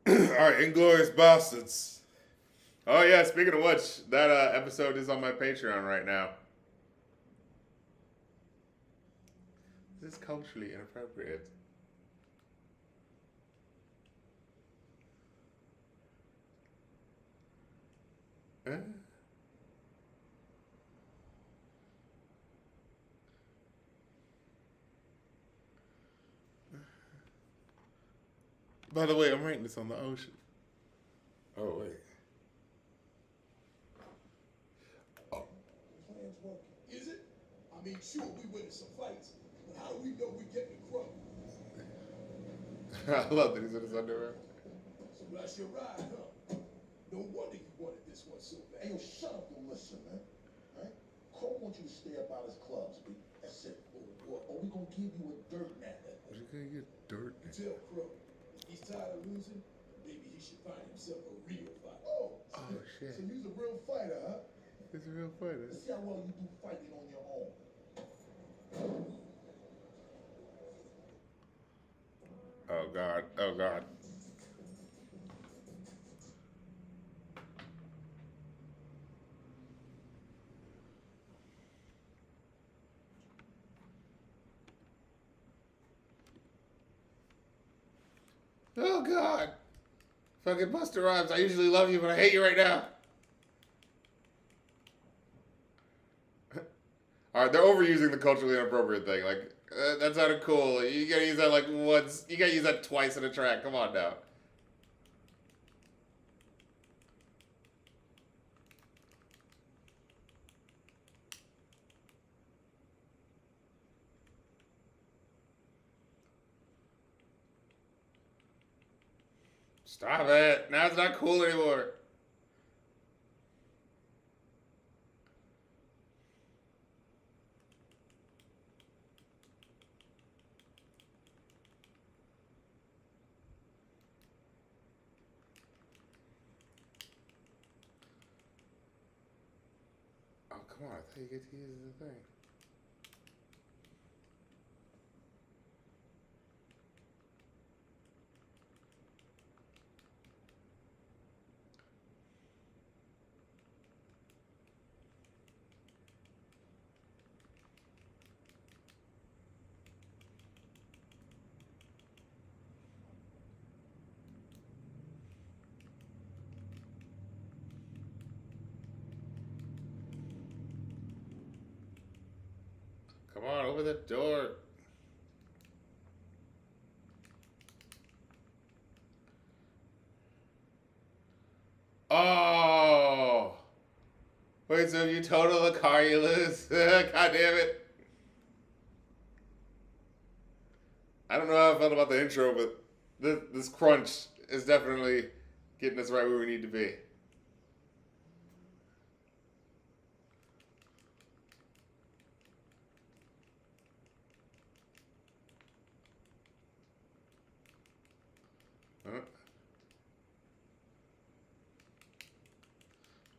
All right, Inglorious Bastards. Oh yeah, speaking of which, that episode is on my Patreon right now. This is culturally inappropriate. Huh? By the way, I'm writing this on the ocean. Oh wait. Oh. Plan's working. Is it? I mean, sure, we winning some fights, but how do we know we getting the crow? I love that he's in his underwear. So that's your ride, huh? No wonder you wanted this one so bad. Hey, yo, shut up and listen, man. All right? Crow wants you to stay about his clubs, B. That's it. Or we gonna give you a dirt nap. What you gonna get dirt? Tell Crow, if he's tired of losing, maybe he should find himself a real fighter. Oh, shit. So you's a real fighter, huh? It's a real fighter. Let's see how well you do fighting on your own. Oh god. Oh god. Oh god. Fucking Buster Rhymes, I usually love you, but I hate you right now. Alright, they're overusing the culturally inappropriate thing. Like, that sounded cool. You gotta use that like once. You gotta use that twice in a track. Come on now. Stop it. Now it's not cool anymore. Oh, come on. I thought you get to use the thing. Come on, open the door. Oh! Wait, so if you total the car, you lose? God damn it. I don't know how I felt about the intro, but this crunch is definitely getting us right where we need to be. Huh?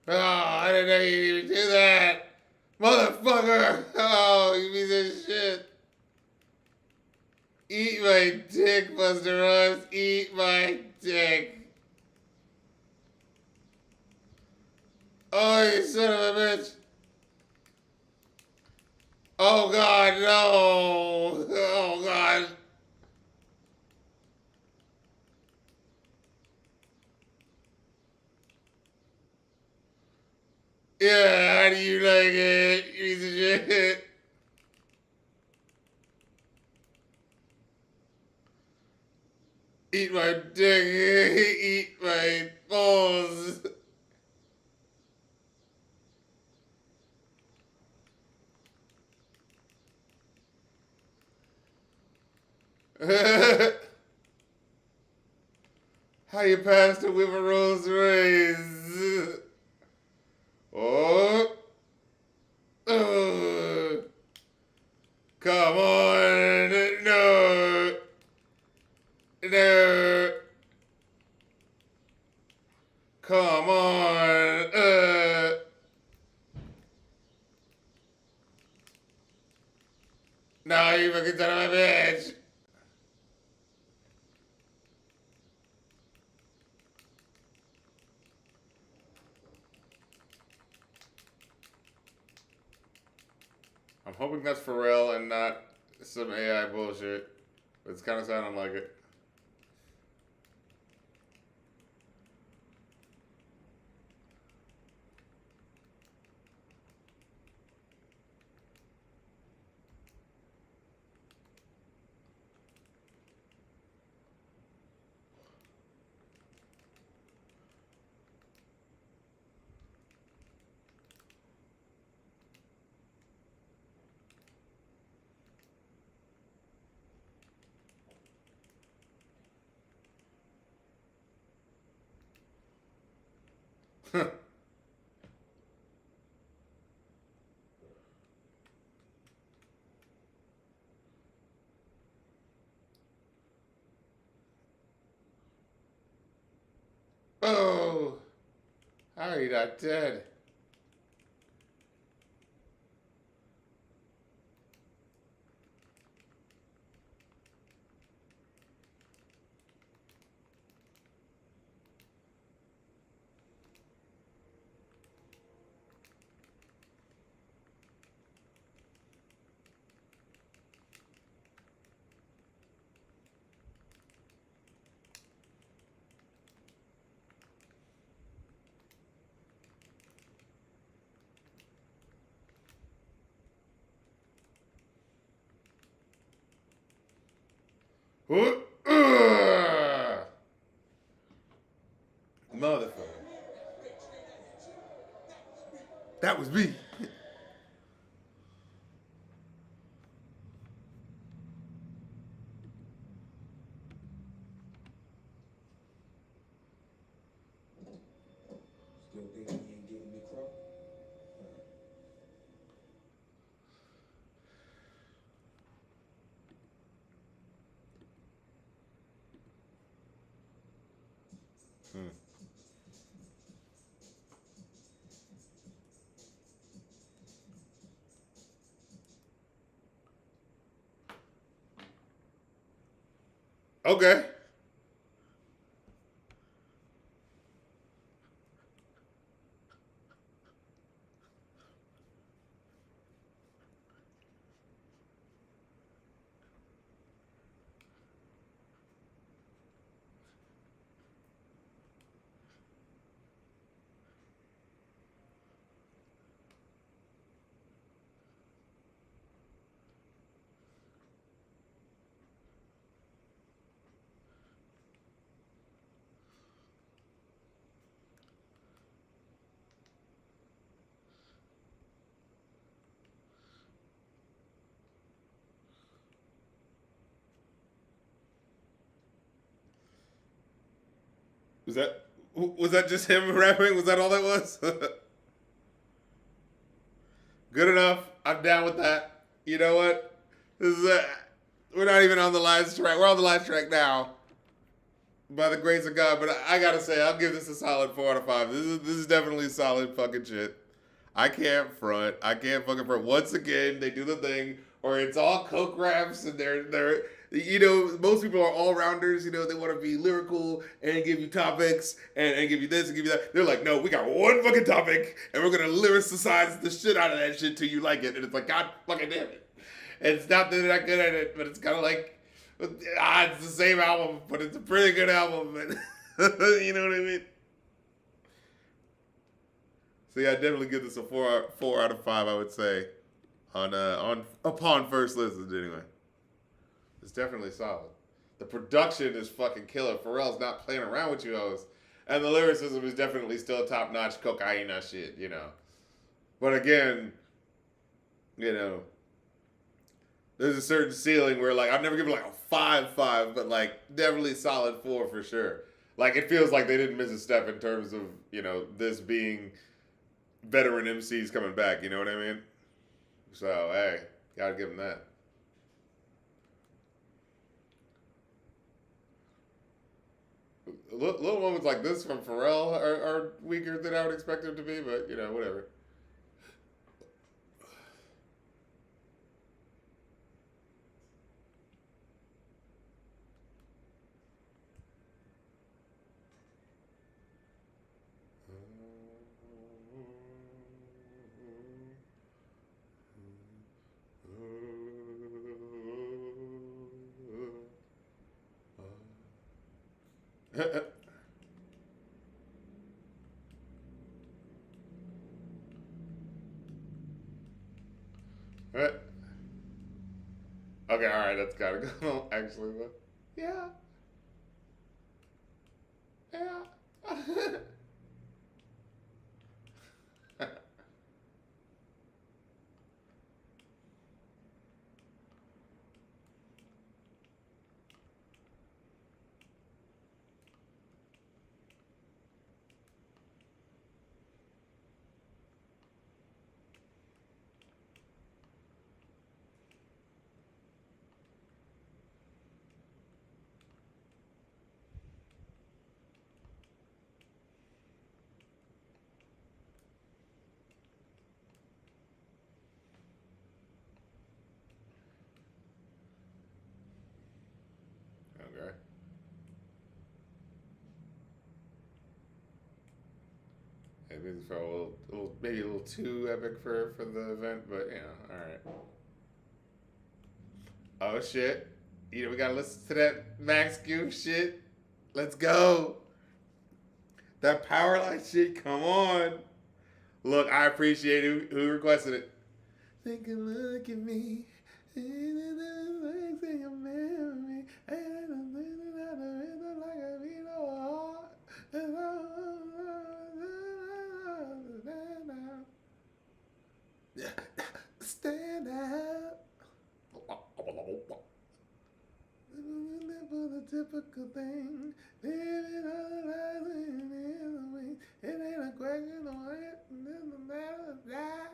Oh, I didn't know you'd even do that. Motherfucker! Oh, you piece of shit. Eat my dick, Buster Rhymes. Eat my dick. Oh, you son of a bitch. Oh, God, no. Oh, God. Yeah, how do you like it, you piece of shit? Eat my dick. Eat my balls. How you pass the whip a Rolls Royce? Oh. Oh. Come on. No. No. Come on. Now you fucking son of a bitch. I'm hoping that's for real and not some AI bullshit. But it's kind of sounding like it. Oh. How are you not dead? Motherfucker. That was me. Still thinking he ain't giving me crumb? Okay. Was that just him rapping? Was that all that was? Good enough. I'm down with that. You know what? This is we're not even on the live track. We're on the live track now, by the grace of God. But I gotta say, I'll give this a solid 4 out of 5. This is definitely solid fucking shit. I can't front. I can't fucking front. Once again, they do the thing where it's all coke raps and You know, most people are all rounders. You know, they want to be lyrical and give you topics and give you this and give you that. They're like, no, we got one fucking topic and we're gonna lyricize the shit out of that shit till you like it. And it's like, God fucking damn it. And it's not that they're not good at it, but it's kind of like, it's the same album, but it's a pretty good album. And you know what I mean? So yeah, I definitely give this a 4 out of 5. I would say on upon first listens anyway. It's definitely solid. The production is fucking killer. Pharrell's not playing around with you hoes. And the lyricism is definitely still top notch cocaine shit, you know. But again, you know, there's a certain ceiling where like I've never given like a 5, but like definitely solid 4 for sure. Like it feels like they didn't miss a step in terms of, you know, this being veteran MCs coming back, you know what I mean? So hey, gotta give them that. Little moments like this from Pharrell are weaker than I would expect them to be, but you know, whatever. Okay, all right, that's gotta go. Actually, but yeah, yeah. Okay. Maybe this felt maybe a little too epic for the event, but you know, all right. Oh shit! You know we gotta listen to that Max Goof shit. Let's go. That power line shit. Come on. Look, I appreciate who requested it. Take a look at me. Stand out. For the typical thing, living all the life in the way. It ain't a question of it, doesn't matter that.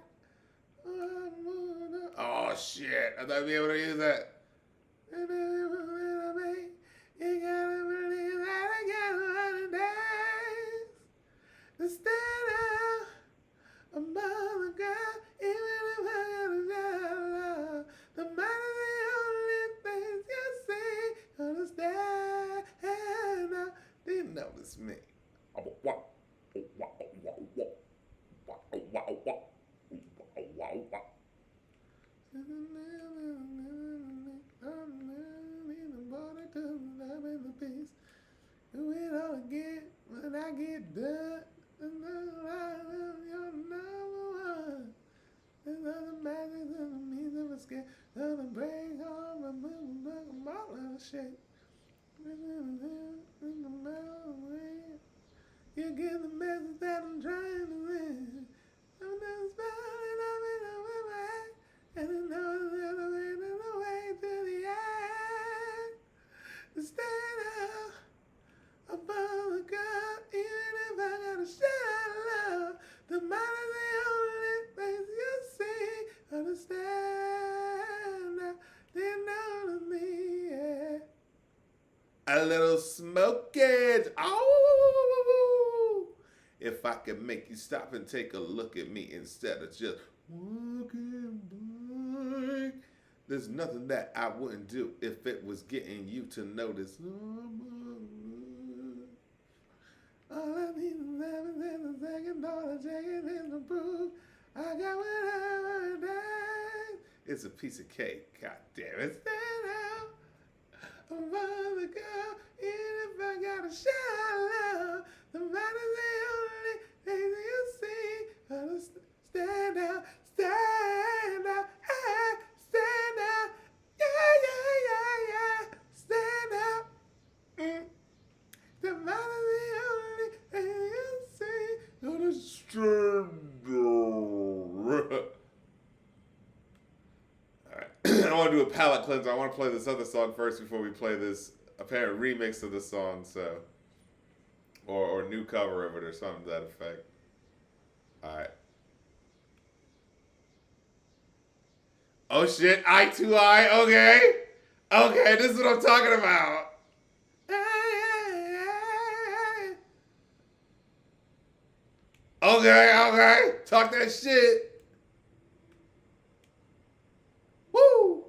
Oh shit! I thought I'd be able to use that. You gotta believe that I got 100 days to stand out above the ground, even if I got a love. The money's the only thing you see. Understand now? Didn't notice me. Do it all again when I get done. You're number one. There's other magic than the means of escape. Gonna break all my moves, knock them all out of shape. You get the message that I'm trying to win. I'm just spelling up in my head. And I know there's a way to the way to the end. To stand out above the ground, even if I gotta shine love. The mind is the only things you see. Understand now, they know me, yeah. A little smoking. Oh, if I could make you stop and take a look at me instead of just walking by. There's nothing that I wouldn't do if it was getting you to notice. All I need is 7 cents a second, dollar checking in the proof. I got whatever it takes. It's a piece of cake. God damn it. Stand out. I'm on the go. Even if I got a shot of love, the money's the only thing you see. Gotta stand out, stand out, hey, stand out. Yeah, yeah, yeah, yeah. Stand out. The money's the only thing you see. Gotta stand out. Alright. I want to do a palate cleanser. I want to play this other song first before we play this apparent remix of the song, so. Or new cover of it or something to that effect. Alright. Oh shit, eye to eye, okay. Okay, this is what I'm talking about. Okay, okay. Talk that shit. Woo!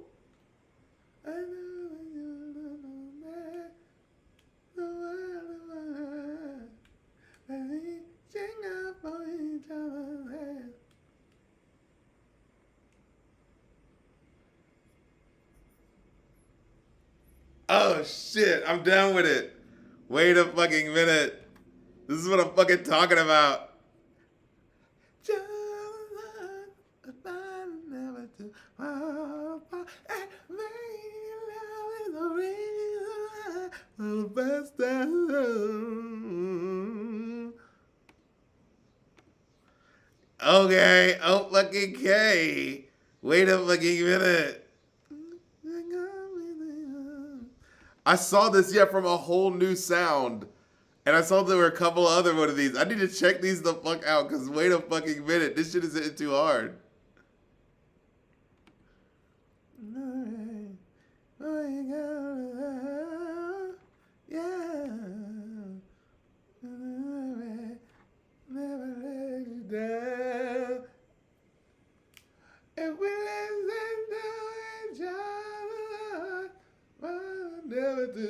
Oh shit, I'm done with it. Wait a fucking minute. This is what I'm fucking talking about. Okay, oh fucking K. Wait a fucking minute. I saw this from a whole new sound. And I saw there were a couple other one of these. I need to check these the fuck out because wait a fucking minute. This shit is hitting too hard. Yeah. Never let you down. And we listen to each other, but never do.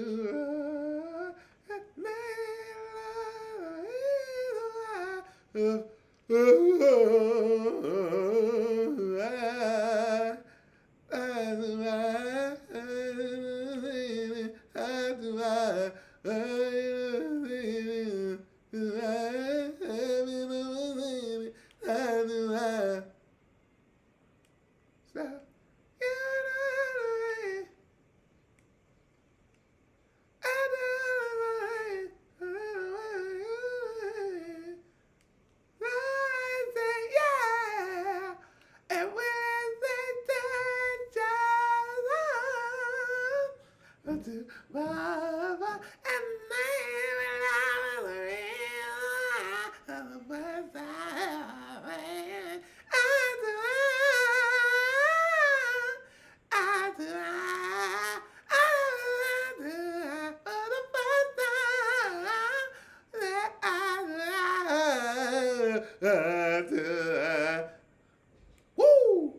Woo!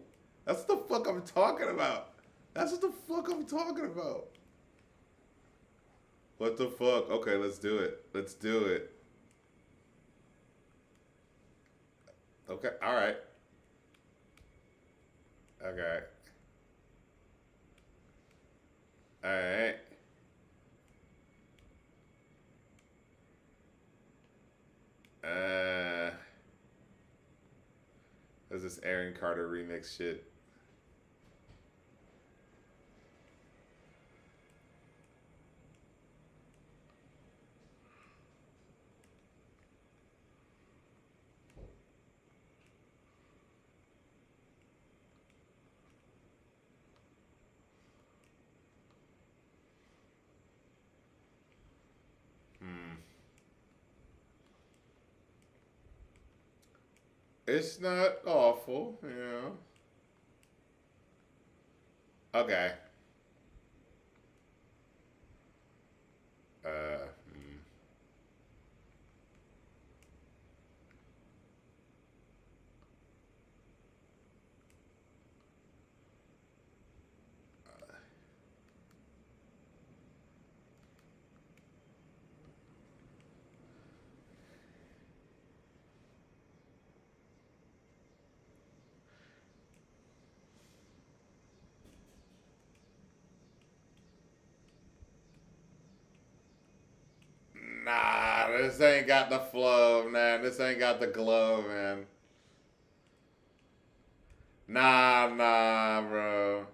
That's the fuck I'm talking about. That's what the fuck I'm talking about. What the fuck? Okay, let's do it. Let's do it. Okay, alright. Okay. Alright. There's this Aaron Carter remix shit. It's not awful, you know. Okay. Hmm. Nah, this ain't got the flow, man. This ain't got the glow, man. Nah, bro.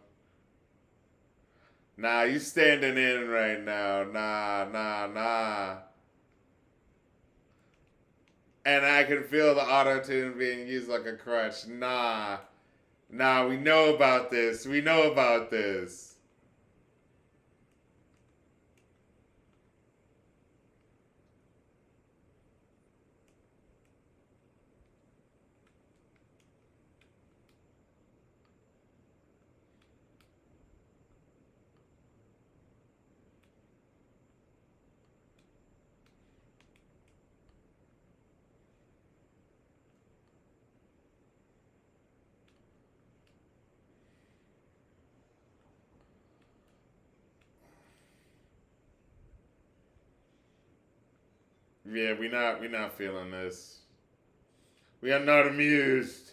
Nah, you standing in right now. Nah. And I can feel the auto-tune being used like a crutch. Nah, we know about this. We know about this. Yeah, we not feeling this. We are not amused.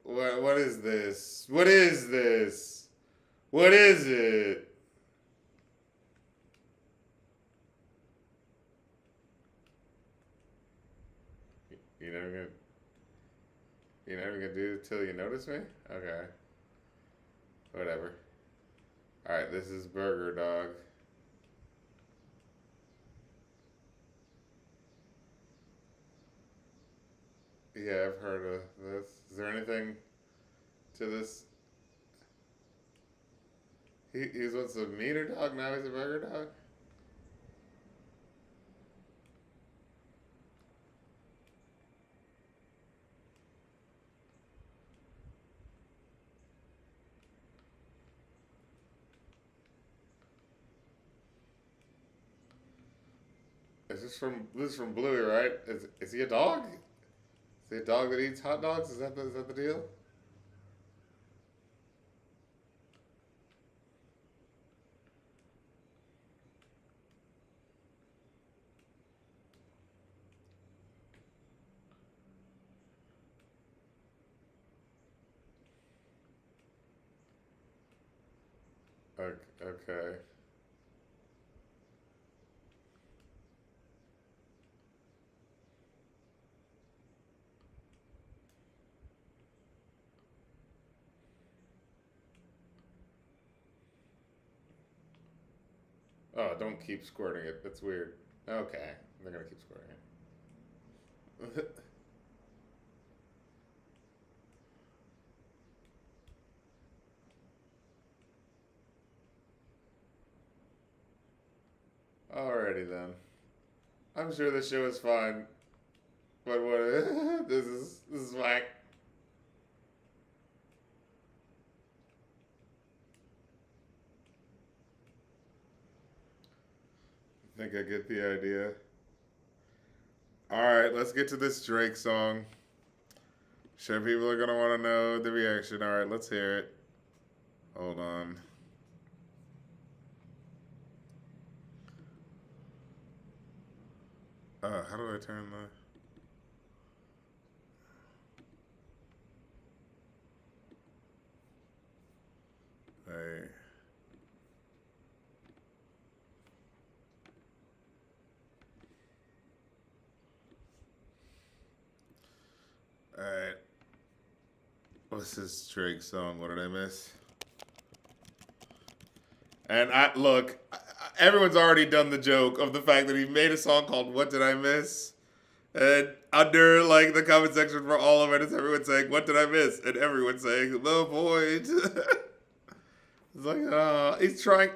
What is this? What is this? What is it? You never gonna you never gonna do it till you notice me? Okay. Whatever. Alright, this is Burger Dog. Yeah, I've heard of this. Is there anything to this? He was once a meter dog, now he's a burger dog? This is from Bluey, right? Is he a dog? Is he a dog that eats hot dogs? Is that the deal? Okay. Oh, don't keep squirting it. That's weird. Okay, they're gonna keep squirting it. Alrighty then. I'm sure the show is fine, but what? This is whack. I think I get the idea. Alright, let's get to this Drake song. Sure, people are gonna want to know the reaction. Alright, let's hear it. Hold on. How do I turn the... Hey. Alright. What's this Drake song? What did I miss? And look, everyone's already done the joke of the fact that he made a song called "What Did I Miss?" And under like the comment section for all of it is everyone saying "What did I miss?" and everyone saying "The point." It's like, he's trying.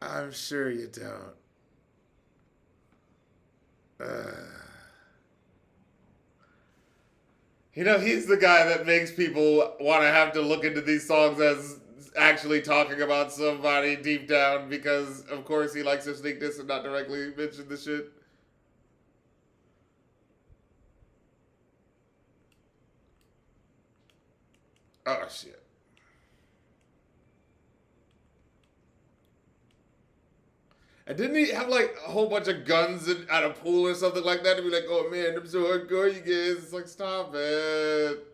I'm sure you don't. You know, he's the guy that makes people want to have to look into these songs as actually talking about somebody deep down because, of course, he likes to sneak this and not directly mention the shit. Oh, shit. And didn't he have like a whole bunch of guns at a pool or something like that? To be like, oh man, I'm so hardcore, you guys. It's like, stop it.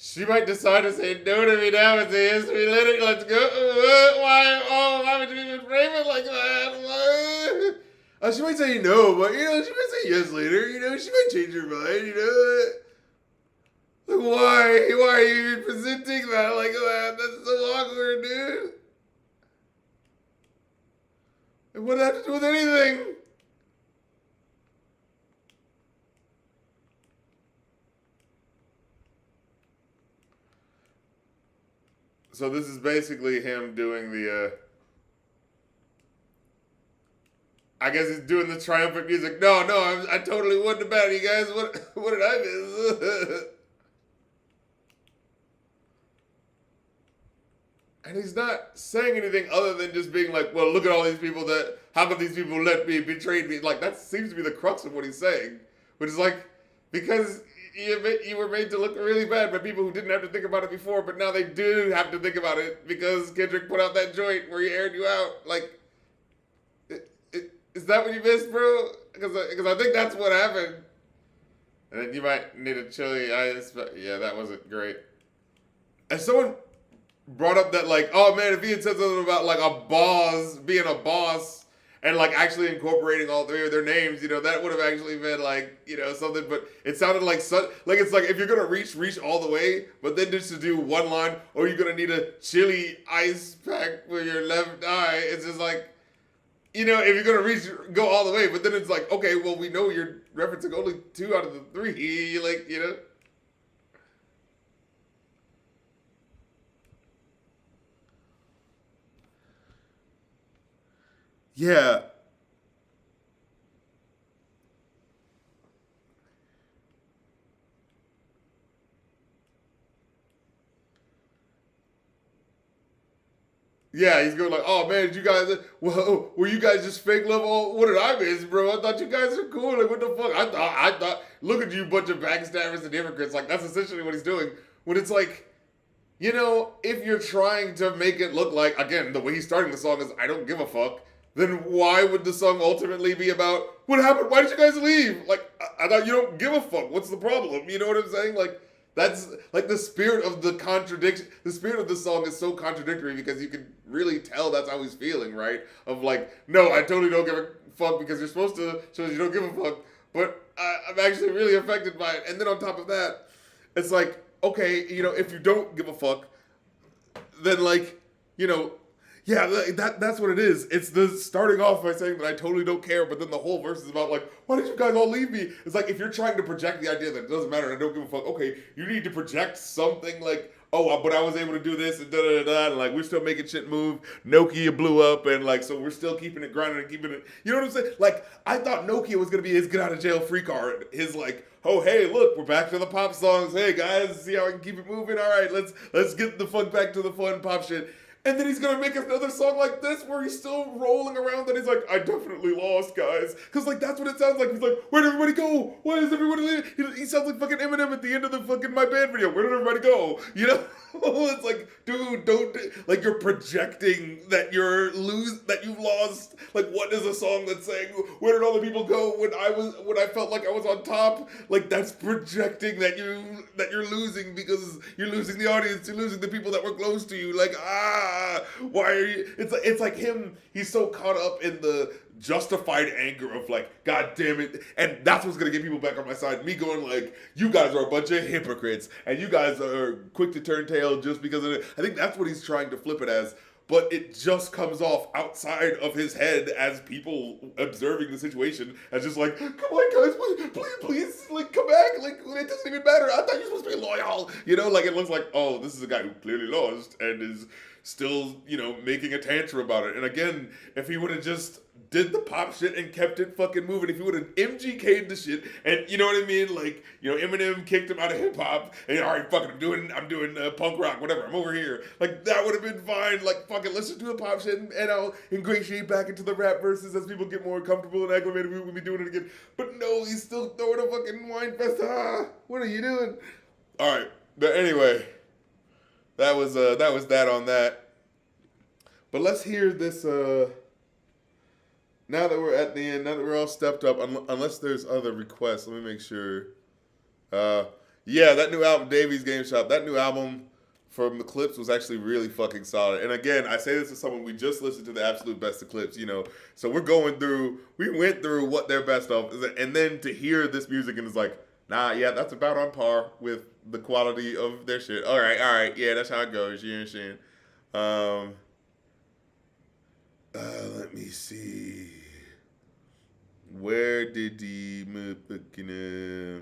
she might decide to say no to me now and say yes to me later. Let's go. Why? Oh, why would you even frame it like that? Why? She might say no, but she might say yes later. She might change her mind. Like why? Why are you even presenting that like that? That's so awkward, dude. And what does that have to do with anything? So this is basically him doing the, I guess he's doing the triumphant music. No, I totally wouldn't have bet you guys. What did I miss? And he's not saying anything other than just being like, well, look at all these people how come these people let me, betrayed me? Like, that seems to be the crux of what he's saying. Which is like, because you were made to look really bad by people who didn't have to think about it before, but now they do have to think about it because Kendrick put out that joint where he aired you out. Like, is that what you missed, bro? Because I think that's what happened. And then you might need a chili ice, but yeah, that wasn't great. And someone brought up that like, oh man, if he had said something about like a boss, being a boss, and like actually incorporating all three of their names, that would have actually been like, something. But it sounded like it's like if you're gonna reach all the way, but then just to do one line, or you're gonna need a chili ice pack for your left eye. It's just like, if you're gonna go all the way, but then it's like, okay, well we know you're referencing only 2 out of the 3, like. Yeah. Yeah, he's going like, oh man, did you guys, well, were you guys just fake love? Oh, what did I miss, bro? I thought you guys were cool. Like, what the fuck? I thought, look at you, bunch of backstabbers and hypocrites. Like, that's essentially what he's doing. When it's like, if you're trying to make it look like, again, the way he's starting the song is, I don't give a fuck, then why would the song ultimately be about, what happened? Why did you guys leave? Like, I thought you don't give a fuck. What's the problem? You know what I'm saying? Like, that's like the spirit of the contradiction. The spirit of the song is so contradictory because you can really tell that's how he's feeling, right? Of like, no, I totally don't give a fuck because you're supposed to show you don't give a fuck, but I'm actually really affected by it. And then on top of that, it's like, okay, if you don't give a fuck, then like, yeah, that's what it is. It's the starting off by saying that I totally don't care, but then the whole verse is about like, why did you guys all leave me? It's like if you're trying to project the idea that it doesn't matter and I don't give a fuck, okay, you need to project something like, oh, but I was able to do this and da-da-da-da, and like we're still making shit move. Nokia blew up and like, so we're still keeping it grinding and keeping it, you know what I'm saying? Like, I thought Nokia was gonna be his get out of jail free card. His like, oh hey, look, we're back to the pop songs. Hey guys, see how I can keep it moving? All right, let's get the fun back to the fun pop shit. And then he's gonna make another song like this where he's still rolling around and he's like, I definitely lost, guys. Cause like that's what it sounds like. He's like, where'd everybody go? Why is everybody leaving? He sounds like fucking Eminem at the end of the fucking My Band video. Where did everybody go? It's like, dude, don't, like you're projecting that that you've lost. Like what is a song that's saying, where did all the people go when I felt like I was on top? Like that's projecting that you're losing because you're losing the audience, you're losing the people that were close to you. Like, why are you? It's like him. He's so caught up in the justified anger of like, God damn it, and that's what's gonna get people back on my side. Me going like, you guys are a bunch of hypocrites, and you guys are quick to turn tail just because of it. I think that's what he's trying to flip it as. But it just comes off outside of his head as people observing the situation as just like, come on guys, please, like come back, like it doesn't even matter. I thought you were supposed to be loyal, like it looks like, oh, this is a guy who clearly lost and is still, making a tantrum about it. And again, if he would have just did the pop shit and kept it fucking moving, if he would have MGK'd the shit, and you know what I mean, like, Eminem kicked him out of hip hop, and all right, fucking, I'm doing punk rock, whatever, I'm over here, like that would have been fine. Like, fucking, let's just do the pop shit, and I'll ingratiate back into the rap verses as people get more comfortable and acclimated. We'll be doing it again. But no, he's still throwing a fucking wine fest. What are you doing? All right, but anyway, that was that on that. But let's hear this. Now that we're at the end, now that we're all stepped up, unless there's other requests, let me make sure. Yeah, that new album, Davies Game Shop, that new album from the Clipse was actually really fucking solid. And again, I say this to someone we just listened to the absolute best of Clipse, you know. So we went through what their best of is, and then to hear this music and it's like, nah, yeah, that's about on par with the quality of their shit. All right, yeah, that's how it goes. You know what I'm saying? Um, let me see. Where did the motherfucking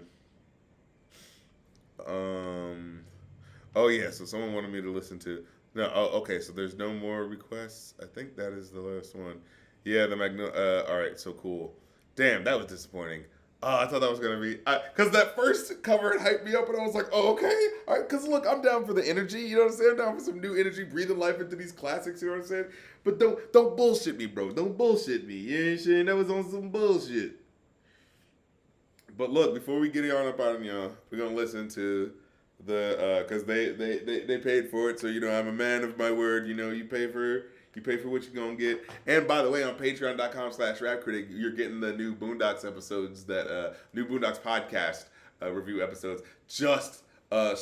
oh yeah, so someone wanted me to listen to. No, oh okay, so there's no more requests. I think that is the last one. Yeah, the Magno. All right, so cool. Damn, that was disappointing. I thought that was gonna be, cause that first cover it hyped me up, and I was like, oh okay, all right. Cause look, I'm down for the energy. You know what I'm saying? I'm down for some new energy, breathing life into these classics. You know what I'm saying? But don't bullshit me, bro. Don't bullshit me. You know what I'm saying? That was on some bullshit. But look, before we get on up out of y'all, we're gonna listen to the because they paid for it. So you know, I'm a man of my word. You know, you pay for what you're gonna get. And by the way, on Patreon.com/RapCritic, you're getting the new Boondocks episodes, that new Boondocks podcast review episodes. Just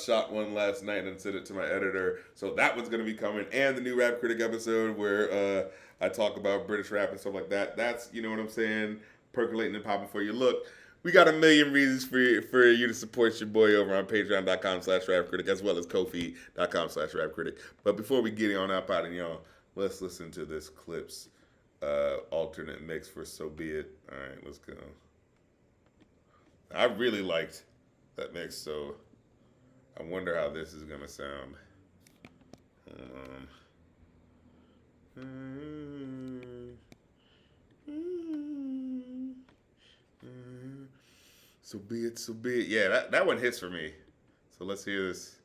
shot one last night and sent it to my editor. So that one's gonna be coming, and the new Rap Critic episode where I talk about British rap and stuff like that. That's, you know what I'm saying, percolating and popping for you. Look, we got a million reasons for you to support your boy over on patreon.com/rapcritic as well as kofi.com/rapcritic. But before we get on up out of y'all, let's listen to this Clipse alternate mix for So Be It. All right, let's go. I really liked that mix, so I wonder how this is going to sound. Hold on. So be it, so be it. Yeah, that one hits for me. So let's hear this.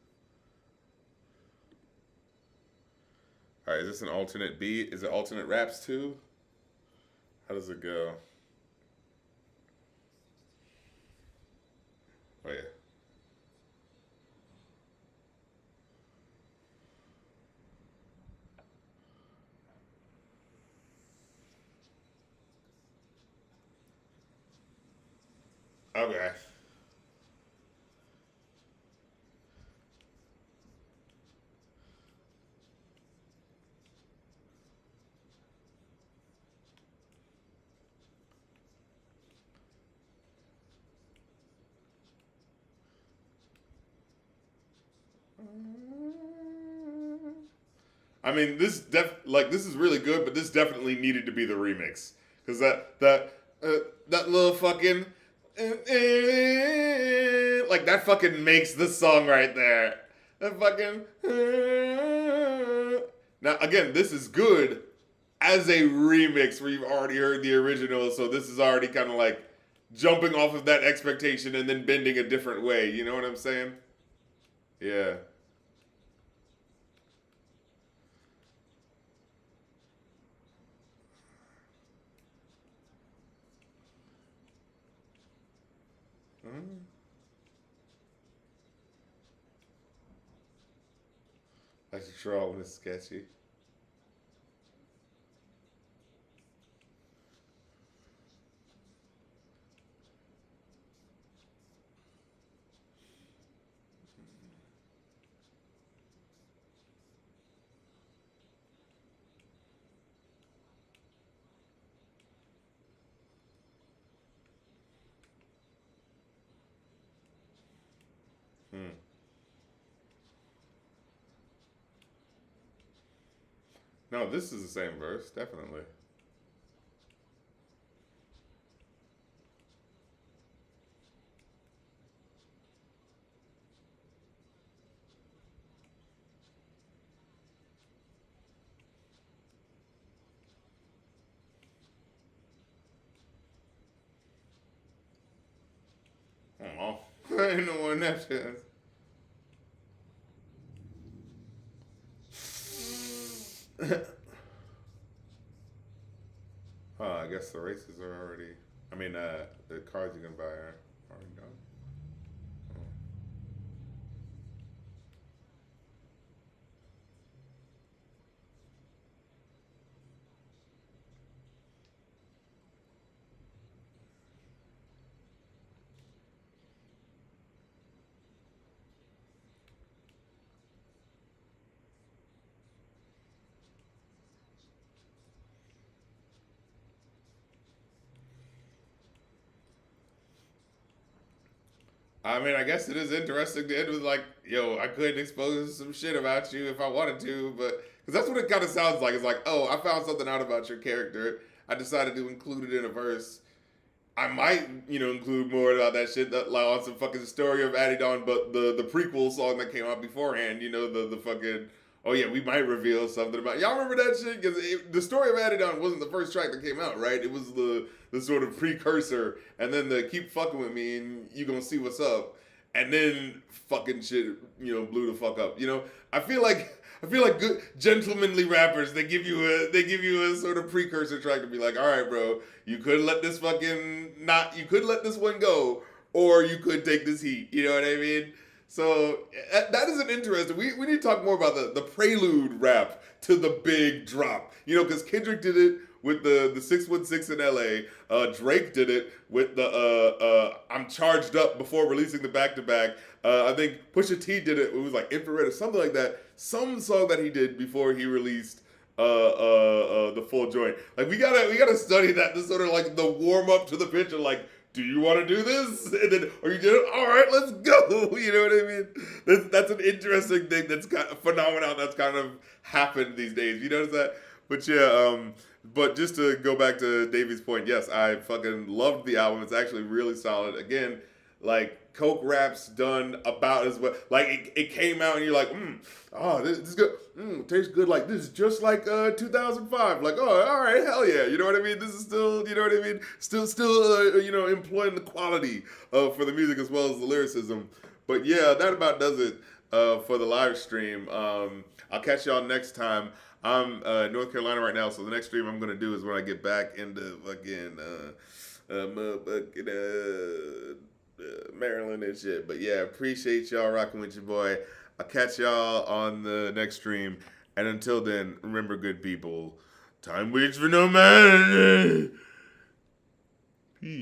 All right, is this an alternate beat? Is it alternate raps too? How does it go? Oh yeah. Okay. I mean, this is really good, but this definitely needed to be the remix because that little fucking like that fucking makes the song right there. That fucking now again, this is good as a remix where you've already heard the original, so this is already kind of like jumping off of that expectation and then bending a different way. You know what I'm saying? Yeah. Mm. I should draw when it's sketchy. Hmm. No, this is the same verse, definitely. Oh, I ain't no one that chance. Oh, I guess the races are already. I mean, the cards you can buy are already done. Oh. I mean, I guess it is interesting to end with like, yo, I couldn't expose some shit about you if I wanted to, but because that's what it kind of sounds like. It's like, oh, I found something out about your character. I decided to include it in a verse. I might, include more about that shit that like on some fucking story of Adidon, but the prequel song that came out beforehand, the fucking oh yeah, we might reveal something about y'all remember that shit because the story of Adidon wasn't the first track that came out, right? It was the sort of precursor, and then the keep fucking with me and you gonna see what's up, and then fucking shit, blew the fuck up. I feel like good gentlemanly rappers they give you a sort of precursor track to be like, all right, bro, you could let this one go, or you could take this heat. You know what I mean? So that is an interesting. We need to talk more about the prelude rap to the big drop. Because Kendrick did it with the 616 in L.A. Drake did it with the I'm charged up before releasing the back to back. I think Pusha T did it. It was like Infrared or something like that. Some song that he did before he released the full joint. Like we gotta study that. This sort of like the warm up to the pitch of like, do you want to do this? And then, or you did it? All right, let's go. You know what I mean? That's an interesting thing. That's kind of phenomenon that's kind of happened these days. You notice that? But yeah, but just to go back to Davey's point, yes, I fucking loved the album. It's actually really solid. Again, like Coke Rap's done about as well. Like it came out and you're like, this is good. Tastes good. Like this is just like 2005. Like, oh, all right, hell yeah. You know what I mean? This is still, you know what I mean? Still, employing the quality for the music as well as the lyricism. But yeah, that about does it for the live stream. I'll catch y'all next time. I'm in North Carolina right now, so the next stream I'm gonna do is when I get back into fucking Maryland and shit. But yeah, appreciate y'all rocking with your boy. I'll catch y'all on the next stream. And until then, remember, good people, time waits for no man. Peace.